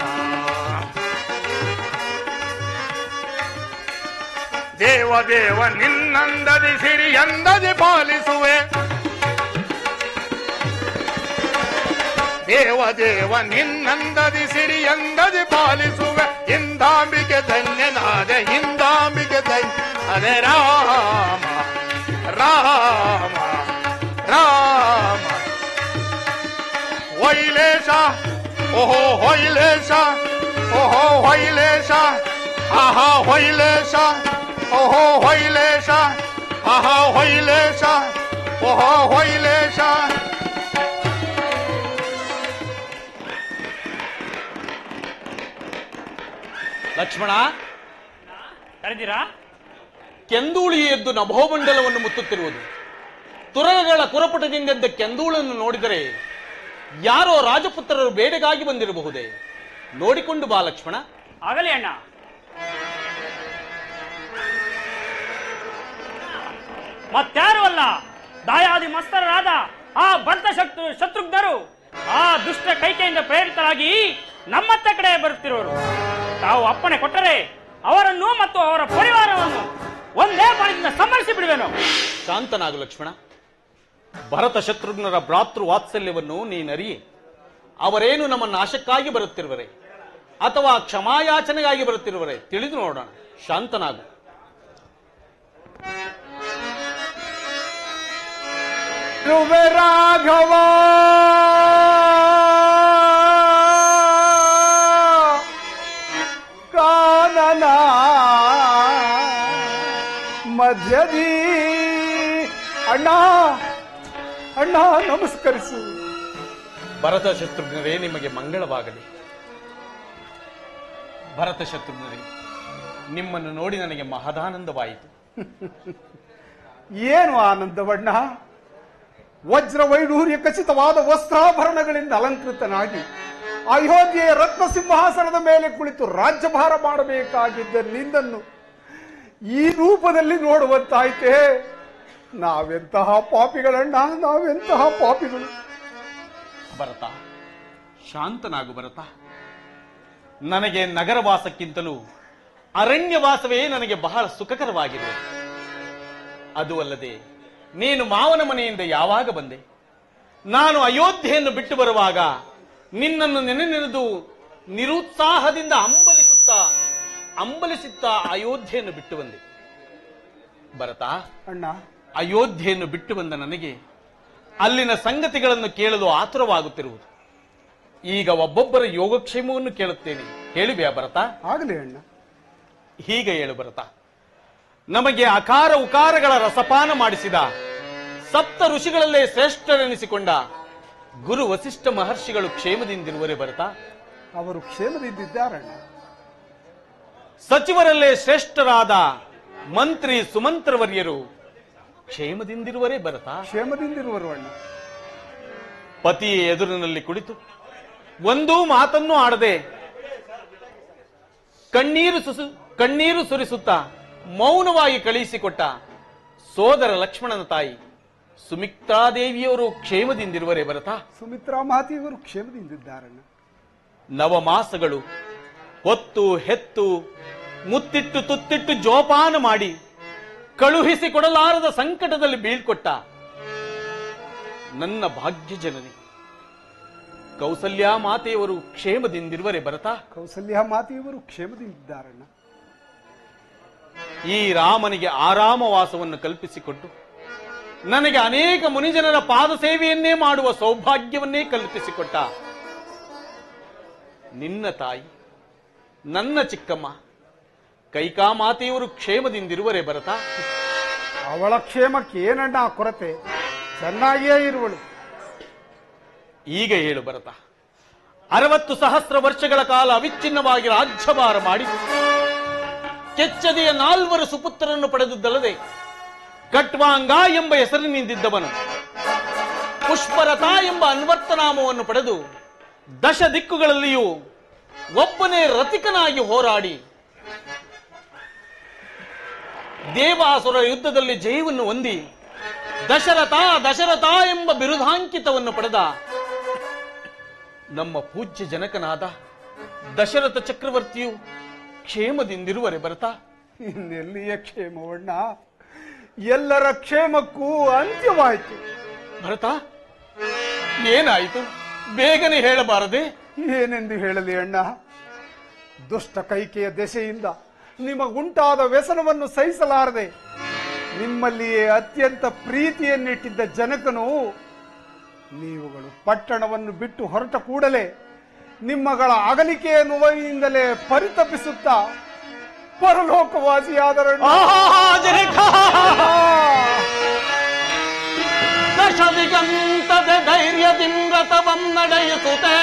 ದೇವ ದೇವ ನಿನ್ನಂದದಿ ಸಿರಿಯಂದದಿ ಪಾಲಿಸುವೆ. ದೇವ ದೇವ ನಿನ್ನಂದದಿ ಸಿರಿಯಂದದಿ ಪಾಲಿಸುವೆ. ಹಿಂದಾಂಬಿಕೆ ಧನ್ಯನಾದ ಹಿಂದಾಂಬಿಕೆ ಧನ್ಯನಾದ ರಾಮ ರಾಮ ರಾಮ. ಹೊಯ್ಲೇಶ ಓಹೋ ಹೊಯ್ಲೇಶ ಓಹೋ ಹೊಯ್ಲೇಶ ಆಹಾ ಹೊಯ್ಲೇಶ ಓಹೋ ಹೊಯ್ಲೇಶ ಆಹಾ ಹೊಯ್ಲೇಶ ಓಹೋ ಹೊಯ್ಲೇಶ. ಲಕ್ಷ್ಮಣ, ಕರೆದಿರಾ? ಕೆಂದೂಳಿ ಎದ್ದು ನಭೋಮಂಡಲವನ್ನು ಮುತ್ತುತ್ತಿರುವುದು. ತುರಗಗಳ ಕುರಪಟದಿಂದೆದ್ದ ಕೆಂದೂಳನ್ನು ನೋಡಿದರೆ ಯಾರೋ ರಾಜಪುತ್ರರು ಬೇಟೆಗಾಗಿ ಬಂದಿರಬಹುದೇ? ನೋಡಿಕೊಂಡು ಬಾ ಲಕ್ಷ್ಮಣ. ಆಗಲಿ ಅಣ್ಣ. ಮತ್ಯಾರು ಅಲ್ಲ, ದಾಯಾದಿ ಮಸ್ತರಾದ ಆ ಭರತ ಶತ್ರುಘ್ನರು ಆ ದುಷ್ಟ ಕೈಕೆಯಿಂದ ಪ್ರೇರಿತರಾಗಿ ನಮ್ಮತ್ತ ಕಡೆ ಬರುತ್ತಿರುವರು. ತಾವು ಅಪ್ಪಣೆ ಕೊಟ್ಟರೆ ಅವರನ್ನು ಮತ್ತು ಅವರ ಪರಿವಾರವನ್ನು ಒಂದೇ ಬಾಣದಿಂದ ಸಂಹರಿಸಿ ಬಿಡುವೆನು. ಶಾಂತನಾಗು ಲಕ್ಷ್ಮಣ. ಭರತ ಶತ್ರುಘ್ನರ ಭ್ರಾತೃ ವಾತ್ಸಲ್ಯವನ್ನು ನೀನರಿಯೆ. ಅವರೇನು ನಮ್ಮ ನಾಶಕ್ಕಾಗಿ ಬರುತ್ತಿರುವರೆ ಅಥವಾ ಕ್ಷಮಾಯಾಚನೆಗಾಗಿ ಬರುತ್ತಿರುವರೆ ತಿಳಿದು ನೋಡೋಣ. ಶಾಂತನಾಗು. ರಾಘವ ಕಾನನ ಮಧ್ಯದಿ ಅಣ್ಣ ಅಣ್ಣ ನಮಸ್ಕರಿಸು. ಭರತ ಶತ್ರುಘ್ನರೇ, ನಿಮಗೆ ಮಂಗಳವಾಗಲಿ. ಭರತ ಶತ್ರುಘ್ನರೇ, ನಿಮ್ಮನ್ನು ನೋಡಿ ನನಗೆ ಮಹದಾನಂದವಾಯಿತು. ಏನು ಆನಂದವಣ್ಣ? ವಜ್ರ ವೈಢೂರ್ಯ ಖಚಿತವಾದ ವಸ್ತ್ರಾಭರಣಗಳಿಂದ ಅಲಂಕೃತನಾಗಿ ಅಯೋಧ್ಯೆಯ ರತ್ನ ಸಿಂಹಾಸನದ ಮೇಲೆ ಕುಳಿತು ರಾಜ್ಯಭಾರ ಮಾಡಬೇಕಾಗಿದ್ದ ನಿನ್ನನ್ನು ಈ ರೂಪದಲ್ಲಿ ನೋಡುವಂತಾಯ್ತೆ. ನಾವೆಂತಹ ಪಾಪಿಗಳಣ್ಣ, ನಾವೆಂತಹ ಪಾಪಿಗಳು. ಭರತ, ಶಾಂತನಾಗು ಭರತ. ನನಗೆ ನಗರವಾಸಕ್ಕಿಂತಲೂ ಅರಣ್ಯವಾಸವೇ ನನಗೆ ಬಹಳ ಸುಖಕರವಾಗಿದೆ. ಅದು ಅಲ್ಲದೆ ನೀನು ಮಾವನ ಮನೆಯಿಂದ ಯಾವಾಗ ಬಂದೆ? ನಾನು ಅಯೋಧ್ಯೆಯನ್ನು ಬಿಟ್ಟು ಬರುವಾಗ ನಿನ್ನನ್ನು ನೆನೆದು ನಿರುತ್ಸಾಹದಿಂದ ಅಂಬಲಿಸುತ್ತಾ ಅಯೋಧ್ಯೆಯನ್ನು ಬಿಟ್ಟು ಬಂದೆ. ಭರತ ಅಣ್ಣ, ಅಯೋಧ್ಯೆಯನ್ನು ಬಿಟ್ಟು ಬಂದ ನನಗೆ ಅಲ್ಲಿನ ಸಂಗತಿಗಳನ್ನು ಕೇಳಲು ಆತುರವಾಗುತ್ತಿರುವುದು. ಈಗ ಒಬ್ಬೊಬ್ಬರ ಯೋಗಕ್ಷೇಮವನ್ನು ಕೇಳುತ್ತೇನೆ. ಹೇಳಿವ್ಯಾ ಭರತ? ಆಗಲಿ ಅಣ್ಣ. ಹೀಗೆ ಹೇಳು ಭರತ. ನಮಗೆ ಅಕಾರ ಉಕಾರಗಳ ರಸಪಾನ ಮಾಡಿಸಿದ ಸಪ್ತ ಋಷಿಗಳಲ್ಲೇ ಶ್ರೇಷ್ಠರೆನಿಸಿಕೊಂಡ ಗುರು ವಸಿಷ್ಠ ಮಹರ್ಷಿಗಳು ಕ್ಷೇಮದಿಂದಿರುವರೆ ಭರತ? ಅವರು ಕ್ಷೇಮದಿಂದಿದ್ದಾರಣ್ಣ. ಸಚಿವರಲ್ಲೇ ಶ್ರೇಷ್ಠರಾದ ಮಂತ್ರಿ ಸುಮಂತ್ರವರ್ಯರು ಕ್ಷೇಮದಿಂದಿರುವರೆ ಭರತ? ಕ್ಷೇಮದಿಂದಿರುವರು ಅಣ್ಣ. ಪತಿಯ ಎದುರಿನಲ್ಲಿ ಕುಳಿತು ಒಂದೂ ಮಾತನ್ನು ಆಡದೆ ಕಣ್ಣೀರು ಸುರಿಸುತ್ತಾ ಮೌನವಾಗಿ ಕಳುಹಿಸಿಕೊಟ್ಟ ಸೋದರ ಲಕ್ಷ್ಮಣನ ತಾಯಿ ಸುಮಿತ್ರಾದೇವಿಯವರು ಕ್ಷೇಮದಿಂದಿರುವರೆ ಭರತ? ಸುಮಿತ್ರಾ ಮಾತೆಯವರು ಕ್ಷೇಮದಿಂದಿದ್ದಾರಣ್ಣ. ನವಮಾಸಗಳು ಹೊತ್ತು ಹೆತ್ತು ಮುತ್ತಿಟ್ಟು ತುತ್ತಿಟ್ಟು ಜೋಪಾನ ಮಾಡಿ ಕಳುಹಿಸಿಕೊಡಲಾರದ ಸಂಕಟದಲ್ಲಿ ಬೀಳ್ಕೊಟ್ಟ ನನ್ನ ಭಾಗ್ಯ ಜನನಿ ಕೌಸಲ್ಯ ಮಾತೆಯವರು ಕ್ಷೇಮದಿಂದಿರುವರೆ ಭರತ? ಕೌಸಲ್ಯ ಮಾತೆಯವರು ಕ್ಷೇಮದಿಂದಿದ್ದಾರಣ್ಣ. ಈ ರಾಮನಿಗೆ ಆರಾಮವಾಸವನ್ನು ಕಲ್ಪಿಸಿಕೊಟ್ಟು ನನಗೆ ಅನೇಕ ಮುನಿಜನರ ಪಾದ ಸೇವೆಯನ್ನೇ ಮಾಡುವ ಸೌಭಾಗ್ಯವನ್ನೇ ಕಲ್ಪಿಸಿಕೊಟ್ಟ ನಿನ್ನ ತಾಯಿ ನನ್ನ ಚಿಕ್ಕಮ್ಮ ಕೈಕಾಮಾತೆಯವರು ಕ್ಷೇಮದಿಂದಿರುವರೆ ಭರತ? ಅವಳ ಕ್ಷೇಮಕ್ಕೆ ಏನಣ್ಣ ಕೊರತೆ? ಚೆನ್ನಾಗಿಯೇ ಇರುವಳು. ಈಗ ಹೇಳು ಭರತ. 60,000 ವರ್ಷಗಳ ಕಾಲ ಅವಿಚ್ಛಿನ್ನವಾಗಿ ರಾಜ್ಯಭಾರ ಮಾಡಿ ಕೆಚ್ಚದೆಯ 4 ಸುಪುತ್ರರನ್ನು ಪಡೆದುದಲ್ಲದೆ ಕಟ್ವಾಂಗ ಎಂಬ ಹೆಸರಿನಿಂದಿದ್ದವನು ಪುಷ್ಪರಥ ಎಂಬ ಅನ್ವರ್ತನಾಮವನ್ನು ಪಡೆದು ದಶ ದಿಕ್ಕುಗಳಲ್ಲಿಯೂ ಒಬ್ಬನೇ ರತಿಕನಾಗಿ ಹೋರಾಡಿ ದೇವಾಸುರ ಯುದ್ಧದಲ್ಲಿ ಜಯವನ್ನು ಹೊಂದಿ ದಶರಥ ಎಂಬ ಬಿರುದಾಂಕಿತವನ್ನು ಪಡೆದ ನಮ್ಮ ಪೂಜ್ಯ ಜನಕನಾದ ದಶರಥ ಚಕ್ರವರ್ತಿಯು ಕ್ಷೇಮದಿಂದಿರುವರೆ ಭರತ? ಇನ್ನೆಲ್ಲಿಯ ಕ್ಷೇಮವಣ್ಣ? ಎಲ್ಲರ ಕ್ಷೇಮಕ್ಕೂ ಅಂತ್ಯವಾಯಿತು. ಭರತ, ಏನಾಯಿತು? ಬೇಗನೆ ಹೇಳಬಾರದೆ? ಏನೆಂದು ಹೇಳಲಿ ಅಣ್ಣ? ದುಷ್ಟ ಕೈಕೆಯ ದೆಸೆಯಿಂದ ನಿಮಗುಂಟಾದ ವ್ಯಸನವನ್ನು ಸಹಿಸಲಾರದೆ ನಿಮ್ಮಲ್ಲಿಯೇ ಅತ್ಯಂತ ಪ್ರೀತಿಯನ್ನಿಟ್ಟಿದ್ದ ಜನಕನು ನೀವುಗಳು ಪಟ್ಟಣವನ್ನು ಬಿಟ್ಟು ಹೊರಟ ಕೂಡಲೇ ನಿಮ್ಮಗಳ ಅಗಲಿಕೆಯ ನೋವಿನಿಂದಲೇ ಪರಿತಪಿಸುತ್ತಾ ಪರಲೋಕವಾಸಿಯಾದರು. ದಶದಿಗಂತದ ಧೈರ್ಯದಿಂರತವಂ ನಡೆಯುತ್ತೆ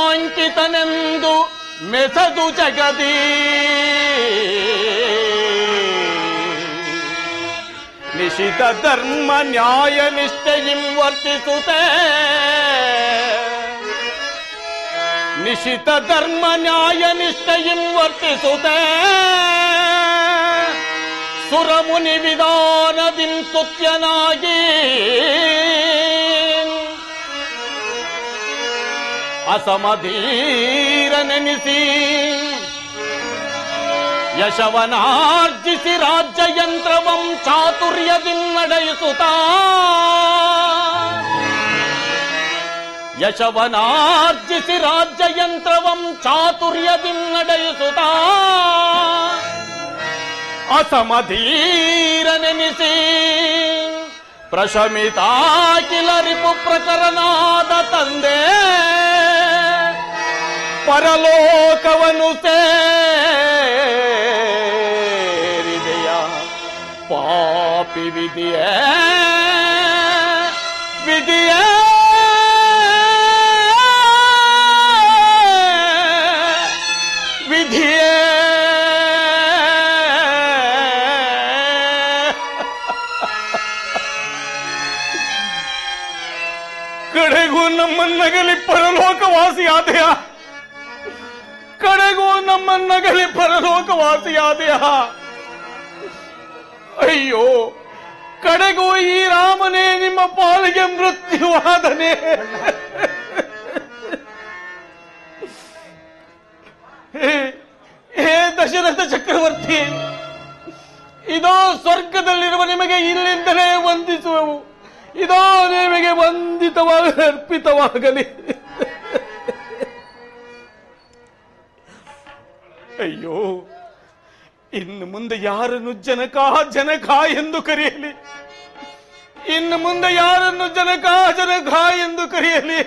ದಶರಥಾಂಕಿತನೆಂದು ಮೆಸದು ಜಗದಿ ನಿಶಿತ ಧರ್ಮ ನ್ಯಾಯ ನಿಷ್ಠೆಯಿಂ ವರ್ತಿಸುತ್ತೆ ನಿಶಿತ ಧರ್ಮ ನ್ಯಾಯ ನಿಷ್ಠೆಯಿಂ ವರ್ತಿಸುತ್ತೆ ಸುರಮುನಿ ವಿಧಾನದಿಂ ಸ್ತುತ್ಯನಾಗಿ ಅಸಮಧೀರನೆನಿಸಿ ಯಶವನಾರ್ಜಿಸಿ ರಾಜ್ಯಯಂತ್ರವಂ ಚಾತುರ್ಯದಿಂ ನಡೆಯಿಸುತ್ತಾ ಯಶವನಾರ್ಜಿಸಿ ರಾಜ್ಯಯಂತ್ರವಂ ಚಾತುರ್ಯದಿಂ ನಡೆಯಿಸುತ್ತಾ ಅಸಮಧೀರನೆನಿಸಿ ಪ್ರಶಮಿತಾಕಿಲ ರಿಪು ಪ್ರಕರನಾದ ತಂದೆ ಪರಲೋಕವನ್ನು ಸೇರಿದೆಯ ಪಾಪಿ ವಿಧಿಯೇ ವಿಧಿಯೇ ವಿಧಿಯೇ ಕಡೆಗೂ ನಮ್ಮನ್ನಗಲಿ ಪರಲೋಕವಾಸಿಯಾದೆಯ ಕಡೆಗೂ ನಮ್ಮನ್ನಗಲಿ ಪರಲೋಕವಾಸಿಯಾದೆಯ ಅಯ್ಯೋ ಕಡೆಗೂ ಈ ರಾಮನೇ ನಿಮ್ಮ ಪಾಲಿಗೆ ಮೃತ್ಯುವಾದನೆ ಹೇ ದಶರಥ ಚಕ್ರವರ್ತಿ ಇದೋ ಸ್ವರ್ಗದಲ್ಲಿರುವ ನಿಮಗೆ ಇಲ್ಲಿಂದಲೇ ವಂದಿಸುವೆವು ಇದೋ ನಿಮಗೆ ವಂದಿತವಾಗಿ ಅರ್ಪಿತವಾಗಲಿ ಅಯ್ಯೋ ಇನ್ನು ಮುಂದೆ ಯಾರನ್ನು ಜನಕ ಎಂದು ಕರೆಯಲಿ ಇನ್ನು ಮುಂದೆ ಯಾರನ್ನು ಜನಕ ಜನಕ ಎಂದು ಕರೆಯಲಿ?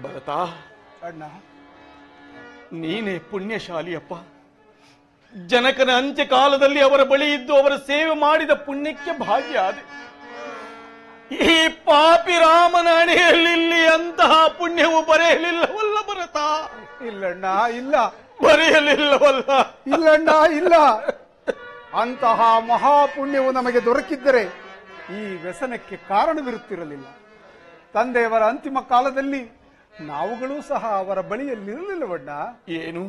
ಭರತ, ಅಣ್ಣ, ನೀನೇ ಪುಣ್ಯಶಾಲಿಯಪ್ಪ. ಜನಕನ ಅಂತ್ಯಕಾಲದಲ್ಲಿ ಅವರ ಬಳಿ ಇದ್ದು ಅವರ ಸೇವೆ ಮಾಡಿದ ಪುಣ್ಯಕ್ಕೆ ಭಾಗ್ಯ ಆದೆ. ಈ ಪಾಪಿ ರಾಮನ ಅಣೆಯಲ್ಲಿ ಅಂತಹ ಪುಣ್ಯವು ಬರೆಯಲಿಲ್ಲವಲ್ಲ ಭರತ? ಇಲ್ಲಣ್ಣ, ಇಲ್ಲ, ಬರೆಯಲಿಲ್ಲವಲ್ಲ. ಇಲ್ಲಣ್ಣ, ಇಲ್ಲ. ಅಂತಹ ಮಹಾಪುಣ್ಯವು ನಮಗೆ ದೊರಕಿದ್ದರೆ ಈ ವ್ಯಸನಕ್ಕೆ ಕಾರಣವಿರುತ್ತಿರಲಿಲ್ಲ. ತಂದೆಯವರ ಅಂತಿಮ ಕಾಲದಲ್ಲಿ ನಾವುಗಳೂ ಸಹ ಅವರ ಬಳಿಯಲ್ಲಿರಲಿಲ್ಲವಣ್ಣ. ಏನು,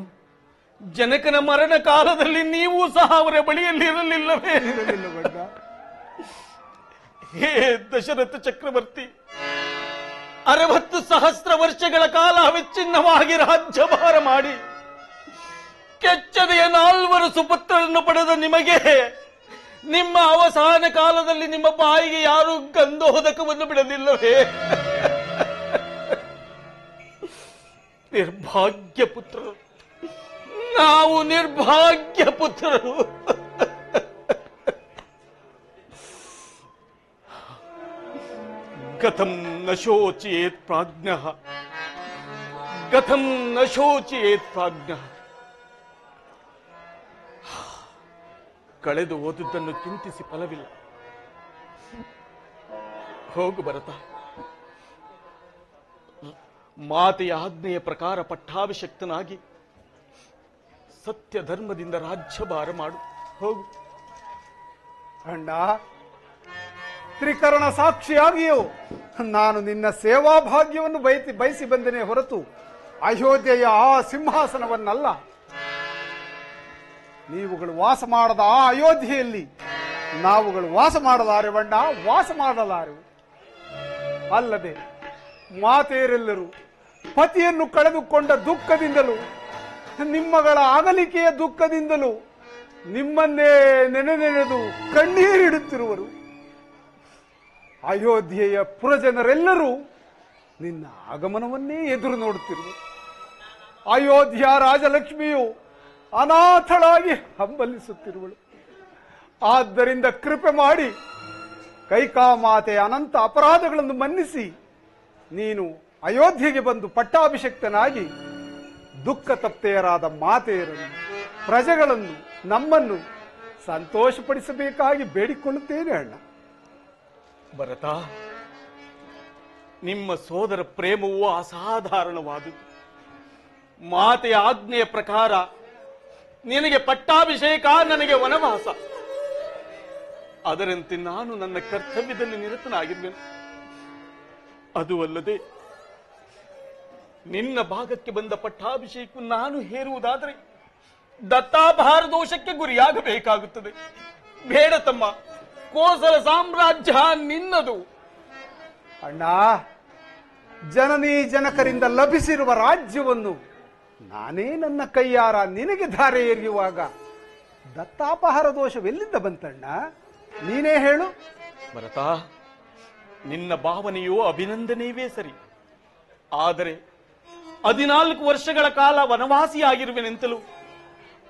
ಜನಕನ ಮರಣ ಕಾಲದಲ್ಲಿ ನೀವು ಸಹ ಅವರ ಬಳಿಯಲ್ಲಿ ಇರಲಿಲ್ಲವೇ? ಇರಲಿಲ್ಲವಣ್ಣ. ಹೇ ದಶರಥ ಚಕ್ರವರ್ತಿ, 60,000 ವರ್ಷಗಳ ಕಾಲ ಅವಿಚ್ಛಿನ್ನವಾಗಿ ರಾಜ್ಯಭಾರ ಮಾಡಿ ಕೆಚ್ಚದೆಯ 4 ಸುಪುತ್ರರನ್ನು ಪಡೆದ ನಿಮಗೆ ನಿಮ್ಮ ಅವಸಾನ ಕಾಲದಲ್ಲಿ ನಿಮ್ಮ ಬಾಯಿಗೆ ಯಾರು ಗಂಧೋದಕವನ್ನು ಬಿಡಲಿಲ್ಲವೇ? ನಿರ್ಭಾಗ್ಯ ಪುತ್ರರು, ನಾವು ನಿರ್ಭಾಗ್ಯ ಪುತ್ರರು. ಗತಂ ನ ಶೋಚಯೇತ್ ಪ್ರಾಜ್ಞಃ, ಗತಂ ನ ಶೋಚಯೇತ್ ಪ್ರಾಜ್ಞಃ. ಕಳೆದು ಓದುವುದನ್ನು ಚಿಂತಿಸಿ ಫಲವಿಲ್ಲ. ಹೋಗು ಭರತ, ಮಾತೆಯ ಆಜ್ಞೆಯ ಪ್ರಕಾರ ಪಟ್ಟಾಭಿಷಕ್ತನಾಗಿ ಸತ್ಯ ಧರ್ಮದಿಂದ ರಾಜ್ಯಭಾರ ಮಾಡು. ಹೋಗು. ಅಣ್ಣ, ತ್ರಿಕರಣ ಸಾಕ್ಷಿಯಾಗಿಯೂ ನಾನು ನಿನ್ನ ಸೇವಾ ಭಾಗ್ಯವನ್ನು ಬಯಸಿ ಬಂದನೆ ಹೊರತು ಅಯೋಧ್ಯೆಯ ಆ ಸಿಂಹಾಸನವನ್ನಲ್ಲ. ನೀವುಗಳು ವಾಸ ಮಾಡದ ಆ ಅಯೋಧ್ಯೆಯಲ್ಲಿ ನಾವುಗಳು ವಾಸ ಮಾಡಲಾರೆವಣ್ಣ, ವಾಸ ಮಾಡಲಾರೆವು. ಅಲ್ಲದೆ ಮಾತೆಯರೆಲ್ಲರೂ ಪತಿಯನ್ನು ಕಳೆದುಕೊಂಡ ದುಃಖದಿಂದಲೂ ನಿಮ್ಮಗಳ ಅಗಲಿಕೆಯ ದುಃಖದಿಂದಲೂ ನಿಮ್ಮನ್ನೇ ನೆನೆದು ಕಣ್ಣೀರಿಡುತ್ತಿರುವರು. ಅಯೋಧ್ಯೆಯ ಪುರಜನರೆಲ್ಲರೂ ನಿನ್ನ ಆಗಮನವನ್ನೇ ಎದುರು ನೋಡುತ್ತಿರುವರು. ಅಯೋಧ್ಯ ರಾಜಲಕ್ಷ್ಮಿಯು ಅನಾಥಳಾಗಿ ಹಂಬಲಿಸುತ್ತಿರುವಳು. ಆದ್ದರಿಂದ ಕೃಪೆ ಮಾಡಿ ಕೈಕಾಮಾತೆಯ ಅನಂತ ಅಪರಾಧಗಳನ್ನು ಮನ್ನಿಸಿ ನೀನು ಅಯೋಧ್ಯೆಗೆ ಬಂದು ಪಟ್ಟಾಭಿಷಕ್ತನಾಗಿ ದುಃಖ ತಪ್ತೆಯರಾದ ಮಾತೆಯರನ್ನು, ಪ್ರಜೆಗಳನ್ನು, ನಮ್ಮನ್ನು ಸಂತೋಷಪಡಿಸಬೇಕಾಗಿ ಬೇಡಿಕೊಳ್ಳುತ್ತೇನೆ ಅಣ್ಣ. ಭರತ, ನಿಮ್ಮ ಸೋದರ ಪ್ರೇಮವು ಅಸಾಧಾರಣವಾದುದು. ಮಾತೆಯ ಆಜ್ಞೆಯ ಪ್ರಕಾರ ನಿನಗೆ ಪಟ್ಟಾಭಿಷೇಕ, ನನಗೆ ವನವಾಸ. ಅದರಂತೆ ನಾನು ನನ್ನ ಕರ್ತವ್ಯದಲ್ಲಿ ನಿರತನಾಗಿರುವೆನು. ಅದು ಅಲ್ಲದೆ ನಿನ್ನ ಭಾಗಕ್ಕೆ ಬಂದ ಪಟ್ಟಾಭಿಷೇಕ ನಾನು ಹೇರುವುದಾದರೆ ದತ್ತಾಪಹಾರ ದೋಷಕ್ಕೆ ಗುರಿಯಾಗಬೇಕಾಗುತ್ತದೆ. ಬೇಡ ತಮ್ಮ, ಕೋಸಲ ಸಾಮ್ರಾಜ್ಯ ನಿನ್ನದು. ಅಣ್ಣ, ಜನನೀ ಜನಕರಿಂದ ಲಭಿಸಿರುವ ರಾಜ್ಯವನ್ನು ನಾನೇ ನನ್ನ ಕೈಯಾರ ನಿನಗೆ ಧಾರೆ ಎರೆಯುವಾಗ ದತ್ತಾಪಹಾರ ದೋಷವೆಲ್ಲಿಂದ ಬಂತಣ್ಣ? ನೀನೇ ಹೇಳು. ಭರತ, ನಿನ್ನ ಭಾವನೆಯು ಅಭಿನಂದನೆಯವೇ ಸರಿ. ಆದರೆ 14 ವರ್ಷಗಳ ಕಾಲ ವನವಾಸಿಯಾಗಿರುವೆನೆಂತಲೂ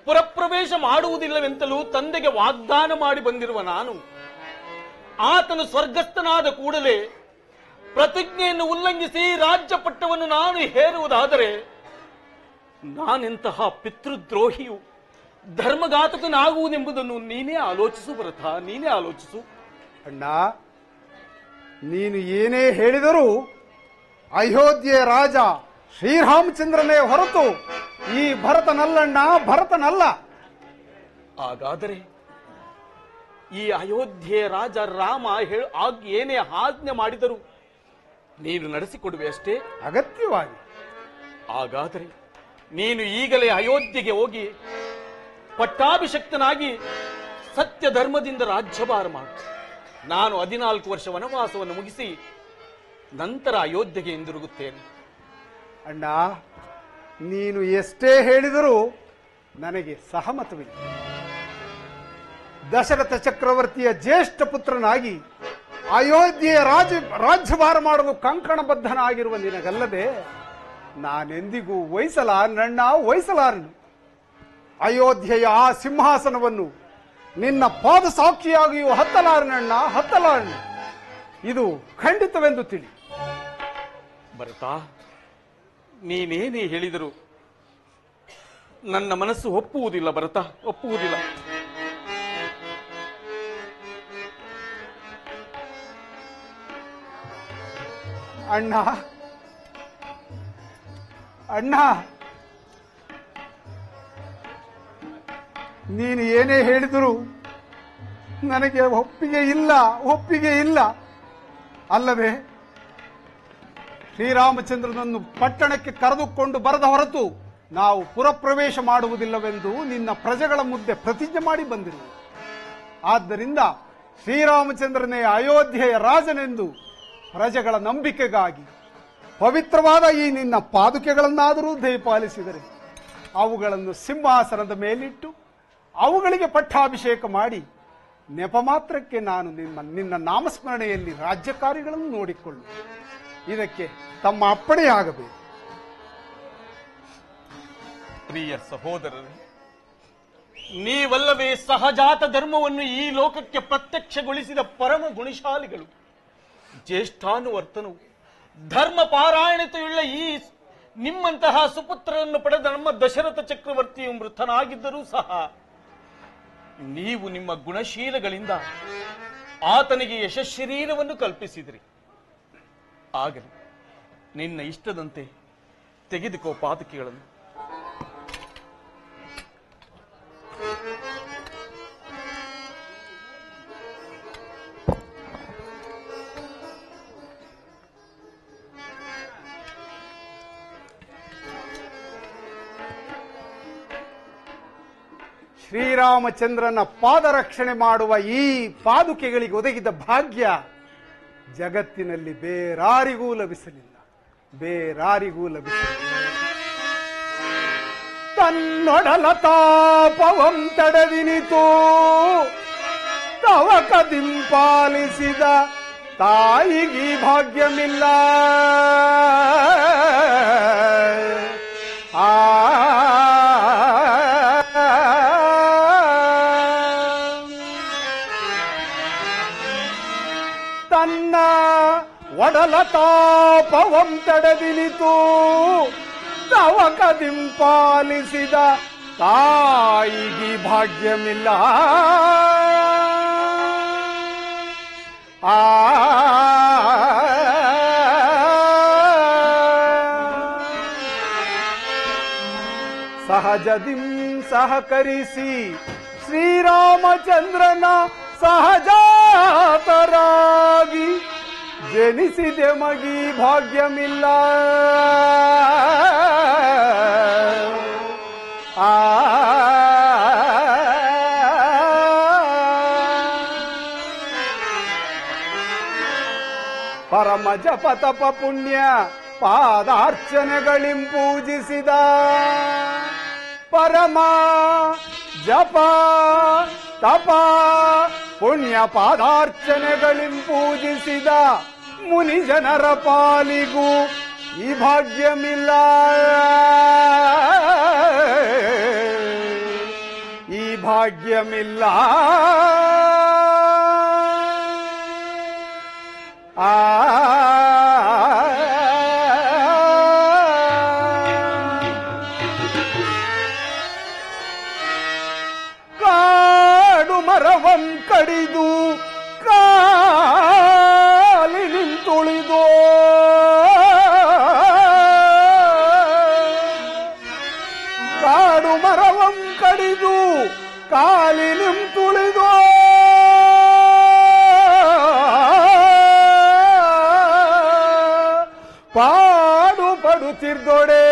ಪುರಪ್ರವೇಶ ಮಾಡುವುದಿಲ್ಲವೆಂತಲೂ ತಂದೆಗೆ ವಾಗ್ದಾನ ಮಾಡಿ ಬಂದಿರುವ ನಾನು ಆತನು ಸ್ವರ್ಗಸ್ಥನಾದ ಕೂಡಲೇ ಪ್ರತಿಜ್ಞೆಯನ್ನು ಉಲ್ಲಂಘಿಸಿ ರಾಜ್ಯ ಪಟ್ಟವನ್ನು ನಾನು ಹೇರುವುದಾದರೆ ನಾನೆಂತಹ ಪಿತೃದ್ರೋಹಿಯು, ಧರ್ಮಘಾತಕನಾಗುವುದೆಂಬುದನ್ನು ನೀನೇ ಆಲೋಚಿಸು ಭರತ, ನೀನೇ ಆಲೋಚಿಸು. ಅಣ್ಣ, ನೀನು ಏನೇ ಹೇಳಿದರೂ ಅಯೋಧ್ಯೆಯ ರಾಜ ಶ್ರೀರಾಮಚಂದ್ರನೇ ಹೊರತು ಈ ಭರತನಲ್ಲಣ್ಣ, ಭರತನಲ್ಲ. ಹಾಗಾದರೆ ಈ ಅಯೋಧ್ಯೆಯ ರಾಜ ರಾಮ ಏನೇ ಆಜ್ಞೆ ಮಾಡಿದರೂ ನೀನು ನಡೆಸಿಕೊಡುವೆ ಅಷ್ಟೇ? ಅಗತ್ಯವಾಗಿ. ಹಾಗಾದರೆ ನೀನು ಈಗಲೇ ಅಯೋಧ್ಯೆಗೆ ಹೋಗಿ ಪಟ್ಟಾಭಿಷಕ್ತನಾಗಿ ಸತ್ಯ ಧರ್ಮದಿಂದ ರಾಜ್ಯಭಾರ ಮಾಡು. ನಾನು 14 ವರ್ಷ ವನವಾಸವನ್ನು ಮುಗಿಸಿ ನಂತರ ಅಯೋಧ್ಯೆಗೆ ಹಿಂದಿರುಗುತ್ತೇನೆ. ಅಣ್ಣ, ನೀನು ಎಷ್ಟೇ ಹೇಳಿದರೂ ನನಗೆ ಸಹಮತವಿಲ್ಲ. ದಶರಥ ಚಕ್ರವರ್ತಿಯ ಜ್ಯೇಷ್ಠ ಪುತ್ರನಾಗಿ ಅಯೋಧ್ಯೆಯ ರಾಜ್ಯಭಾರ ಮಾಡಲು ಕಂಕಣಬದ್ಧನಾಗಿರುವ ನಿನಗಲ್ಲದೆ ನಾನೆಂದಿಗೂ ವಹಿಸಲಾರನಣ್ಣ, ವಹಿಸಲಾರನು. ಅಯೋಧ್ಯೆಯ ಆ ಸಿಂಹಾಸನವನ್ನು ನಿನ್ನ ಪಾದ ಸಾಕ್ಷಿಯಾಗಿಯೂ ಹತ್ತಲಾರನಣ್ಣ, ಹತ್ತಲಾರಣ. ಇದು ಖಂಡಿತವೆಂದು ತಿಳಿ. ಭರತ, ನೀನೇನೇ ಹೇಳಿದರು ನನ್ನ ಮನಸ್ಸು ಒಪ್ಪುವುದಿಲ್ಲ ಭರತ, ಒಪ್ಪುವುದಿಲ್ಲ. ಅಣ್ಣ, ಅಣ್ಣ, ನೀನು ಏನೇ ಹೇಳಿದರೂ ನನಗೆ ಒಪ್ಪಿಗೆ ಇಲ್ಲ, ಒಪ್ಪಿಗೆ ಇಲ್ಲ. ಅಲ್ಲವೇ ಶ್ರೀರಾಮಚಂದ್ರನನ್ನು ಪಟ್ಟಣಕ್ಕೆ ಕರೆದುಕೊಂಡು ಬರದ ಹೊರತು ನಾವು ಪುರಪ್ರವೇಶ ಮಾಡುವುದಿಲ್ಲವೆಂದು ನಿನ್ನ ಪ್ರಜೆಗಳ ಮುಂದೆ ಪ್ರತಿಜ್ಞೆ ಮಾಡಿ ಬಂದಿರುವೆ. ಆದ್ದರಿಂದ ಶ್ರೀರಾಮಚಂದ್ರನೇ ಅಯೋಧ್ಯೆಯ ರಾಜನೆಂದು ಪ್ರಜೆಗಳ ನಂಬಿಕೆಗಾಗಿ ಪವಿತ್ರವಾದ ಈ ನಿನ್ನ ಪಾದುಕೆಗಳನ್ನಾದರೂ ದಯಪಾಲಿಸಿದರೆ ಅವುಗಳನ್ನು ಸಿಂಹಾಸನದ ಮೇಲಿಟ್ಟು ಅವುಗಳಿಗೆ ಪಟ್ಟಾಭಿಷೇಕ ಮಾಡಿ ನೆಪ ಮಾತ್ರಕ್ಕೆ ನಾನು ನಿನ್ನ ನಾಮಸ್ಮರಣೆಯಲ್ಲಿ ರಾಜ್ಯ ಕಾರ್ಯಗಳನ್ನು ನೋಡಿಕೊಳ್ಳು. ಇದಕ್ಕೆ ತಮ್ಮ ಅಪ್ಪಣೆಯಾಗಬೇಕು. ಪ್ರಿಯ ಸಹೋದರರೇ, ನೀವಲ್ಲವೇ ಸಹಜಾತ ಧರ್ಮವನ್ನು ಈ ಲೋಕಕ್ಕೆ ಪ್ರತ್ಯಕ್ಷಗೊಳಿಸಿದ ಪರಮ ಗುಣಶಾಲಿಗಳು. ಜ್ಯೇಷ್ಠಾನುವರ್ತನು ಧರ್ಮ ಪಾರಾಯಣತೆಯುಳ್ಳ ಈ ನಿಮ್ಮಂತಹ ಸುಪುತ್ರರನ್ನು ಪಡೆದ ನಮ್ಮ ದಶರಥ ಚಕ್ರವರ್ತಿಯು ಮೃತನಾಗಿದ್ದರೂ ಸಹ ನೀವು ನಿಮ್ಮ ಗುಣಶೀಲಗಳಿಂದ ಆತನಿಗೆ ಯಶಶರೀರವನ್ನು ಕಲ್ಪಿಸಿದಿರಿ. ಆಗಲಿ, ನಿನ್ನ ಇಷ್ಟದಂತೆ ತೆಗೆದುಕೋ ಪಾದುಕೆಗಳನ್ನು. ಶ್ರೀರಾಮಚಂದ್ರನ ಪಾದರಕ್ಷಣೆ ಮಾಡುವ ಈ ಪಾದುಕೆಗಳಿಗೆ ಒದಗಿದ ಭಾಗ್ಯ ಜಗತ್ತಿನಲ್ಲಿ ಬೇರಾರಿಗೂ ಲಭಿಸಲಿಲ್ಲ, ಬೇರಾರಿಗೂ ಲಭಿಸಲಿಲ್ಲ. ತನ್ನೊಡಲ ತಾಪವಂ ತಡೆದಿನಿತು ತವಕ ದಿಂಪಾಲಿಸಿದ ತಾಯಿಗೀ ಭಾಗ್ಯಮಿಲ್ಲ. ತನ್ನ ಒಡಲ ತಾಪವಂ ತಡೆದಿನಿತು ತವಕ ದಿಂಪಾಲಿಸಿದ ತಾಯಿಗಿ ಭಾಗ್ಯಮಿಲ್ಲ. ಸಹಜದಿಂ ಸಹಕರಿಸಿ ಶ್ರೀರಾಮಚಂದ್ರನ ಸಹಜಾತರಾಗಿ ಜನಿಸಿದೆ ಮಗಿ ಭಾಗ್ಯಮಿಲ್ಲ. ಪರಮ ಜಪ ತಪ ಪುಣ್ಯ ಪಾದಾರ್ಚನೆಗಳಿಂ ಪೂಜಿಸಿದ ಪರಮ ಜಪ ತಪ ಪುಣ್ಯ ಪಾದಾರ್ಚನೆಗಳಿಂ ಪೂಜಿಸಿದ ಮುನಿ ಜನರ ಪಾಲಿಗೂ ಈ ಭಾಗ್ಯಮಿಲ್ಲ. ಈ ಭಾಗ್ಯಮಿಲ್ಲ. ಕಾಡು ಮರವಂ ಕಡಿದು ಕಾಲಿ ನಿಂತುಳಿದೋ ಕಾಡು ಮರವಂ ಕಡಿದು ಕಾಲಿ ನಿಂತುಳಿದೋ ಪಾಡು ಪಡುತ್ತಿರ್ದೊಡೆ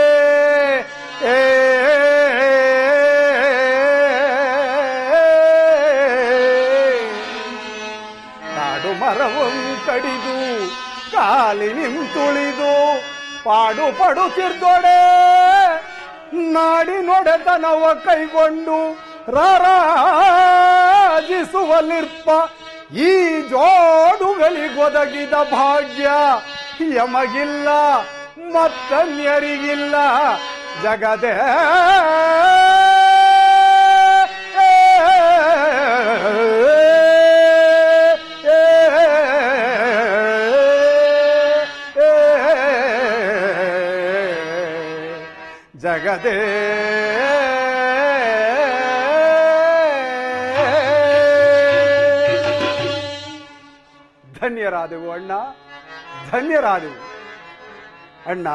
ಕಾಡು ಮರವಂ ಕಡಿದು ಕಾಲಿ ನಿಂತುಳಿದು ಪಾಡು ಪಡುತ್ತಿರ್ದೊಡೆ ನಾಡಿನೊಡೆತನವ ಕೈಗೊಂಡು ರಾರಾಜಿಸುವಲಿರ್ಪ ಈ ಜೋಡುಗಳಿಗೊದಗಿದ ಭಾಗ್ಯ ಯಮಗಿಲ್ಲ ಮತ್ತನ್ಯರಿಗಿಲ್ಲ ಜಗದೇ. ಜಗದೇ ಧನ್ಯರಾದೆವು ಅಣ್ಣ, ಧನ್ಯರಾದೆವು ಅಣ್ಣ.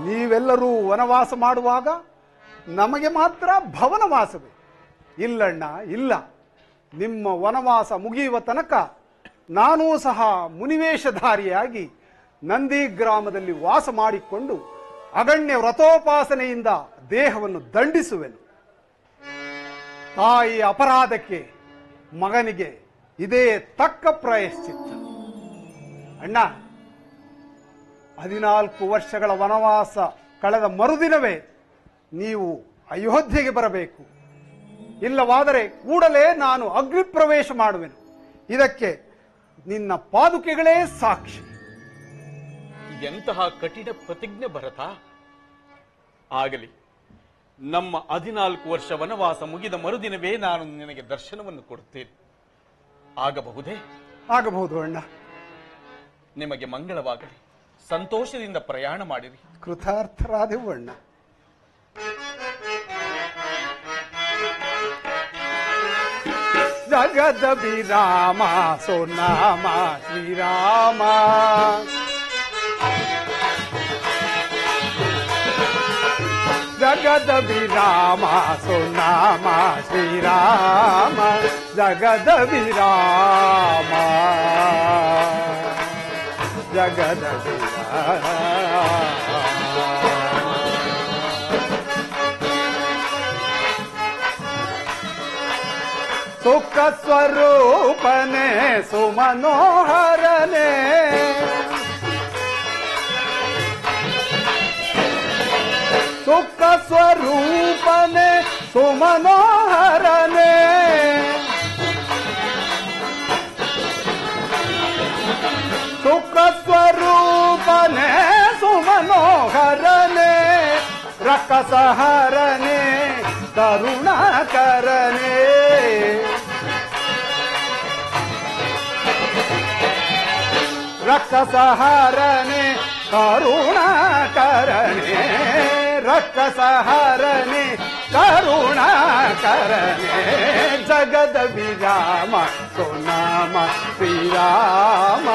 ನೀವೆಲ್ಲರೂ ವನವಾಸ ಮಾಡುವಾಗ ನಮಗೆ ಮಾತ್ರ ಭವನವಾಸವೇ? ಇಲ್ಲಣ್ಣ, ಇಲ್ಲ. ನಿಮ್ಮ ವನವಾಸ ಮುಗಿಯುವ ತನಕ ನಾನೂ ಸಹ ಮುನಿವೇಶಧಾರಿಯಾಗಿ ನಂದಿ ಗ್ರಾಮದಲ್ಲಿ ವಾಸ ಮಾಡಿಕೊಂಡು ಅಗಣ್ಯ ವ್ರತೋಪಾಸನೆಯಿಂದ ದೇಹವನ್ನು ದಂಡಿಸುವೆನು. ತಾಯಿ ಅಪರಾಧಕ್ಕೆ ಮಗನಿಗೆ ಇದೇ ತಕ್ಕ ಪ್ರಾಯಶ್ಚಿತ್ತ. ಅಣ್ಣ, 14 ವರ್ಷಗಳ ವನವಾಸ ಕಳೆದ ಮರುದಿನವೇ ನೀವು ಅಯೋಧ್ಯೆಗೆ ಬರಬೇಕು. ಇಲ್ಲವಾದರೆ ಕೂಡಲೇ ನಾನು ಅಗ್ನಿ ಪ್ರವೇಶ ಮಾಡುವೆನು. ಇದಕ್ಕೆ ನಿನ್ನ ಪಾದುಕೆಗಳೇ ಸಾಕ್ಷಿ. ಎಂತಹ ಕಠಿಣ ಪ್ರತಿಜ್ಞೆ ಭರತ. ಆಗಲಿ, ನಮ್ಮ 14 ವರ್ಷ ವನವಾಸ ಮುಗಿದ ಮರುದಿನವೇ ನಾನು ನಿನಗೆ ದರ್ಶನವನ್ನು ಕೊಡುತ್ತೇನೆ. ಆಗಬಹುದೇ? ಆಗಬಹುದು ಅಣ್ಣ. ನಿಮಗೆ ಮಂಗಳವಾಗಲಿ. ಸಂತೋಷದಿಂದ ಪ್ರಯಾಣ ಮಾಡಿರಿ. ಕೃತಾರ್ಥರಾದೆವು ಅಣ್ಣ. ಜಗದ ವಿರಾಮ ಸೋನಾಮ ಶ್ರೀರಾಮ, ಜಗದ ವಿರಾಮ ಸೋನಾಮ ಶ್ರೀರಾಮ, ಜಗದ ವಿರಾಮ, ಜಗದ ವಿರಾಮ. ಸುಖ ಸ್ವರೂಪನೆ ಸುಮನೋಹರನೆ, ಸುಖ ಸ್ವರೂಪನೆ ಸುಮನೋಹರನೆ, ಸುಖ ಸ್ವರೂಪನೆ ಸುಮನೋಹರನೆ, ರಕ್ಕಸಹರನೆ ಕರುಣಾಕರನೆ, ರಕ್ಕಸಹರನೆ ಕರುಣಾಕರನೆ, ರಕ್ಕಸಹರನೆ ಕರುಣಾಕರನೆ, ಜಗದ ವಿರಾಮ ಸೋನಾಮ ಶ್ರೀರಾಮ,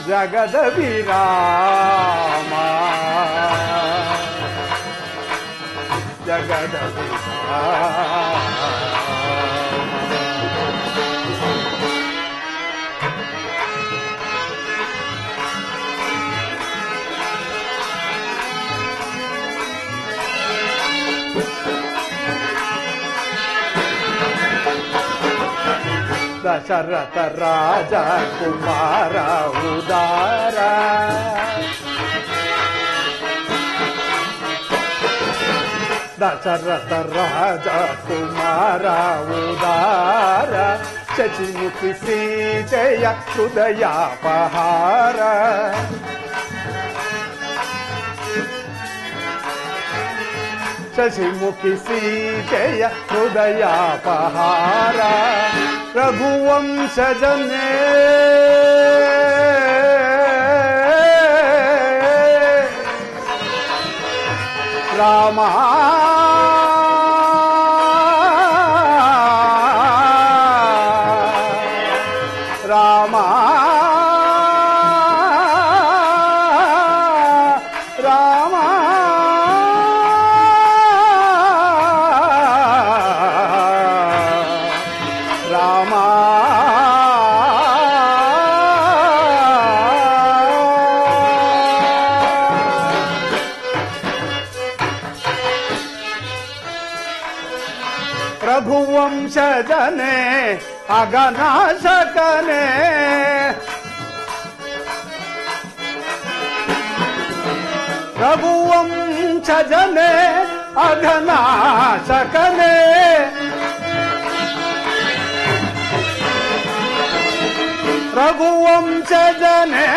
ಜಗದ ವಿರಾಮ, ಜಗದ ವಿರಾಮ. ದಶರಥ ರಾಜ ಕುಮಾರ ಉದಾರ, ದಶರಥ ರಾಜ ಕುಮಾರ ಉದಾರ, ಶಚಿಮುಖಿ ಸೀತೆಯ ಹೃದಯಾಪಹಾರ, ಶಶಿಮುಖಿ ಸೀತೆಯ ಹೃದಯಾಪಹಾರ, ರಘುವಂಶಜನೇ ರಾಮ, ರಾಮ, ರಾಮ, ರಾಮ, ರಘುವಂಶಜನೆ ಅಗನಾಶಕನೆ, ರಘುವಂಶಜನೆ ಅಘನಾಶಕನೆ, ರಘುವಂಶಜನೆ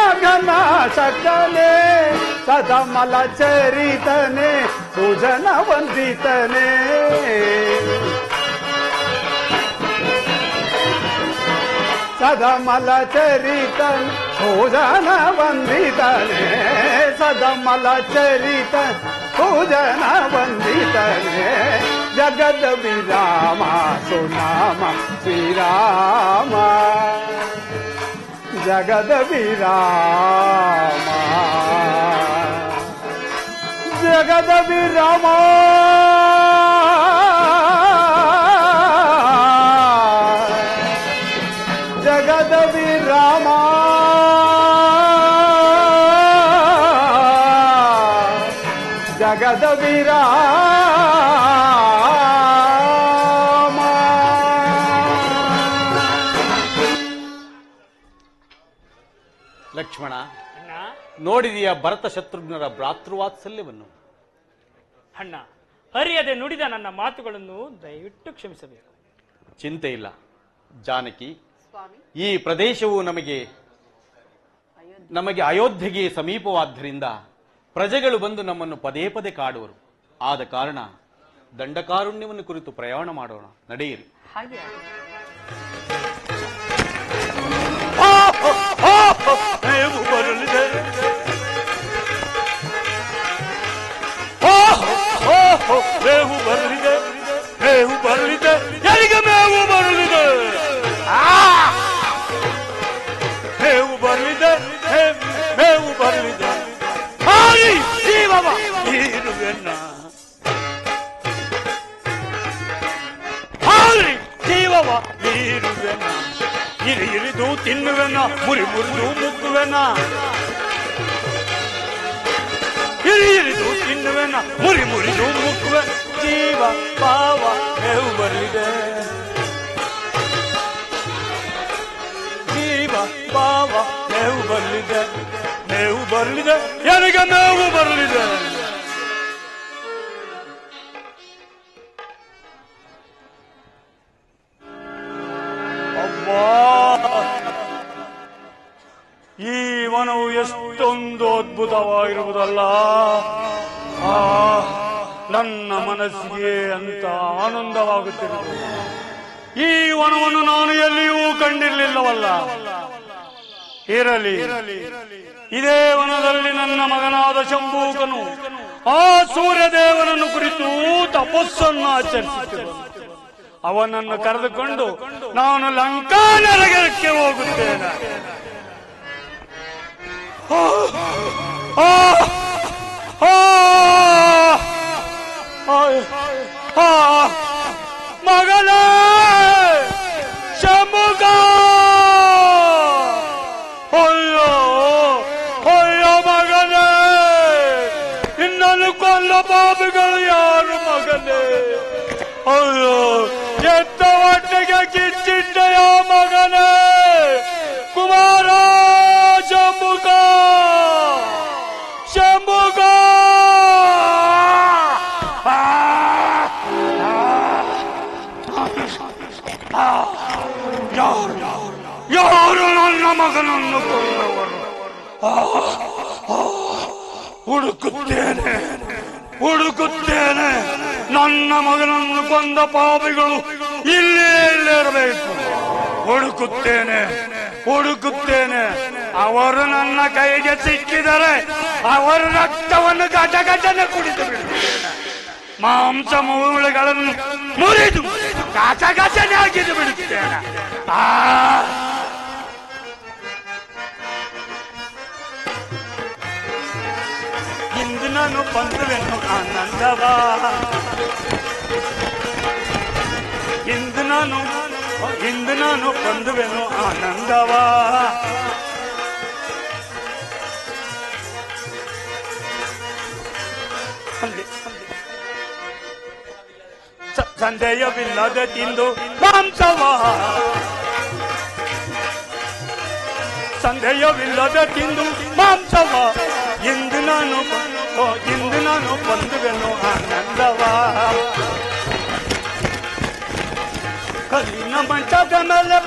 ಅಘನಾಶಕನೆ, ಸದಮಲ ಚರಿತನೆ ಸುಜನ ವಂದಿತನೆ, ಸದಮಲ ಚರಿತನೆ ಸುಜನ ವಂದಿತನೆ, ಸದಮಲ ಚರಿತ ಪೂಜನ ವಂದಿತನೇ ಜಗದ ವಿರಾಮ ಸುನಾಮ ಶ್ರೀರಾಮ ಜಗದ ವಿರಾಮ ಜಗದ ವಿರಾಮ ಜಗದ ವಿರಾಮ ಜಗದ ವಿರಾಮ. ಲಕ್ಷ್ಮಣ, ನೋಡಿದೆಯಾ ಭರತ ಶತ್ರುಘ್ನರ ಭ್ರಾತೃವಾತ್ಸಲ್ಯವನ್ನು? ಅಣ್ಣ, ಅರಿಯದೆ ನುಡಿದ ನನ್ನ ಮಾತುಗಳನ್ನು ದಯವಿಟ್ಟು ಕ್ಷಮಿಸಬೇಕು. ಚಿಂತೆ ಇಲ್ಲ ಜಾನಕಿ, ಈ ಪ್ರದೇಶವು ನಮಗೆ ಅಯೋಧ್ಯೆಗೆ ಸಮೀಪವಾದ್ದರಿಂದ ಪ್ರಜೆಗಳು ಬಂದು ನಮ್ಮನ್ನು ಪದೇ ಪದೇ ಕಾಡುವರು. ಆದ ಕಾರಣ ದಂಡಕಾರುಣ್ಯವನ್ನು ಕುರಿತು ಪ್ರಯಾಣ ಮಾಡೋಣ, ನಡೆಯಿರಿ. ಮೇವು ಬರಲಿದೆ, ಮೇವು ಬರಲಿದೆ, ಮೇವು ಬರಲಿದೆ, ಎಲ್ಲಿಗೆ ಮೇವು ಬರಲಿದೆ, ಮೇವು ಬರಲಿದೆ, ಮೇವು ಬರಲಿದೆ. ಹಾರಿ ಜೀವವ ಇರುವೆನ್ನ, ಹಾರಿ ಜೀವವ ಇರುವೆನ್ನ, ಇರಿ ಇರಿದು ತಿನ್ನುವೆನ್ನ, ಮುರಿ ಮುರಿದು ಮುಕ್ಕುವೆನ್ನ, ಇರಿ ಇರಿದು ತಿನ್ನುವೆನ್ನ, ಮುರಿ ಮುರಿದು ಮುಕ್ಕುವೆ. ಜೀವ ಭಾವ ಮೇವು ಬರಲಿದೆ, ಜೀವ ಭಾವ ಮೇವು ಬರಲಿದೆ, ಮೇವು ಬರಲಿದೆ, ನನಗೆ ಮೇವು ಬರಲಿದೆ. ಅಬ್ಬಾ, ಈ ವನವು ಎಷ್ಟೊಂದು ಅದ್ಭುತವಾಗಿರುವುದಲ್ಲ. ನನ್ನ ಮನಸ್ಸಿಗೆ ಅಂತ ಆನಂದವಾಗುತ್ತಿರುವುದು. ಈ ವನವನ್ನು ನಾನು ಎಲ್ಲಿಯೂ ಕಂಡಿರಲಿಲ್ಲವಲ್ಲ. ಇರಲಿ, ಇದೇ ವನದಲ್ಲಿ ನನ್ನ ಮಗನಾದ ಶಂಭೂಕನು ಆ ಸೂರ್ಯದೇವನನ್ನು ಕುರಿತು ತಪಸ್ಸನ್ನು ಆಚರಿಸುತ್ತಿದ್ದ. ಅವನನ್ನು ಕರೆದುಕೊಂಡು ನಾನು ಲಂಕಾ ನಗರಕ್ಕೆ ಹೋಗುತ್ತೇನೆ. ಮಗನೇ ಶಂಭುಕ, ಅಯ್ಯೋ ಅಯ್ಯೋ ಮಗನೇ, ಇನ್ನನ್ನು ಕೊಲ್ಲ ಪಾಪಿಗಳು ಯಾರು ಮಗನೇ? ಅಯ್ಯೋ, ಎತ್ತ ಹೊಟ್ಟೆಗೆ ಕಿಚ್ಚಿಟ್ಟೆಯ ಮಗನೇ ಕುಮಾರ ಶಂಭುಕ, ಶಂಭುಕ. ಯಾರು ನನ್ನ ಮಗನನ್ನು ಕೊಂದವರು? ಹುಡುಕುತ್ತೇನೆ, ಹುಡುಕುತ್ತೇನೆ. ನನ್ನ ಮಗನನ್ನು ಕೊಂದ ಪಾಪಿಗಳು ಇಲ್ಲೇ ಇರಬೇಕು. ಹುಡುಕುತ್ತೇನೆ, ಹುಡುಕುತ್ತೇನೆ. ಅವರು ನನ್ನ ಕೈಗೆ ಸಿಕ್ಕಿದರೆ ಅವರ ರಕ್ತವನ್ನು ಗಜಗಜನೆ ಕುಡಿದು ಬಿಡುತ್ತೇನೆ. ಮಾಂಸ ಮೂಳೆಗಳನ್ನು ಮುರಿದು ಗಜಗಜನೆ ಆಗಿದ್ದು ಬಿಡುತ್ತೇನೆ. ಇಂದು ನಾನು ಬಂದುವೆನು ಆನಂದವ, ಇಂದು ನಾನು ಬಂದುವೆನು ಆನಂದವ. ಸಂದೇಹವಿಲ್ಲದೆ ತಿಂದು ಮಾಂಸವ, ಸಂದೇಹವಿಲ್ಲದೆ ತಿಂದು ಮಾಂಸವ. ಇಂದು ನಾನು ಬಂದುವೆನು ಆನಂದವ. ಕಲ್ಲಿನ ಮಂಚದ ಮೇಲೆ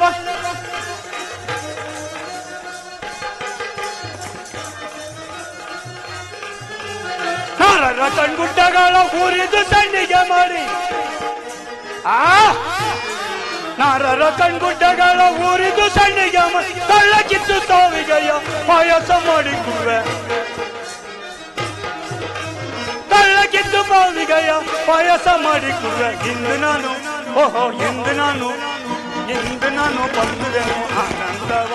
ನರರ ಕಣ್ಗುಡ್ಡಗಳ ಹುರಿದು ಸಣ್ಣಿಗೆ ಮಾಡಿ, ನರರ ಕಣ್ಗುಡ್ಡಗಳ ಹುರಿದು ಸಣ್ಣಿಗೆ ಮಾಡಿ ಕಳ್ಳ ಕಿತ್ತು ಸಾವಿಗೆಯ ಪಾಯಸ ಮಾಡಿಕೊಳ್ಳುವೆ. ಮಜ್ಜಿಗೆಯ ಪಾಯಸ ಮಾಡಿ ಕುಡ್ರೆ ಇಂದು ನಾನು ಓಹೋ ಇಂದು ನಾನು ಬಂದುವೆನು ಆನಂದವ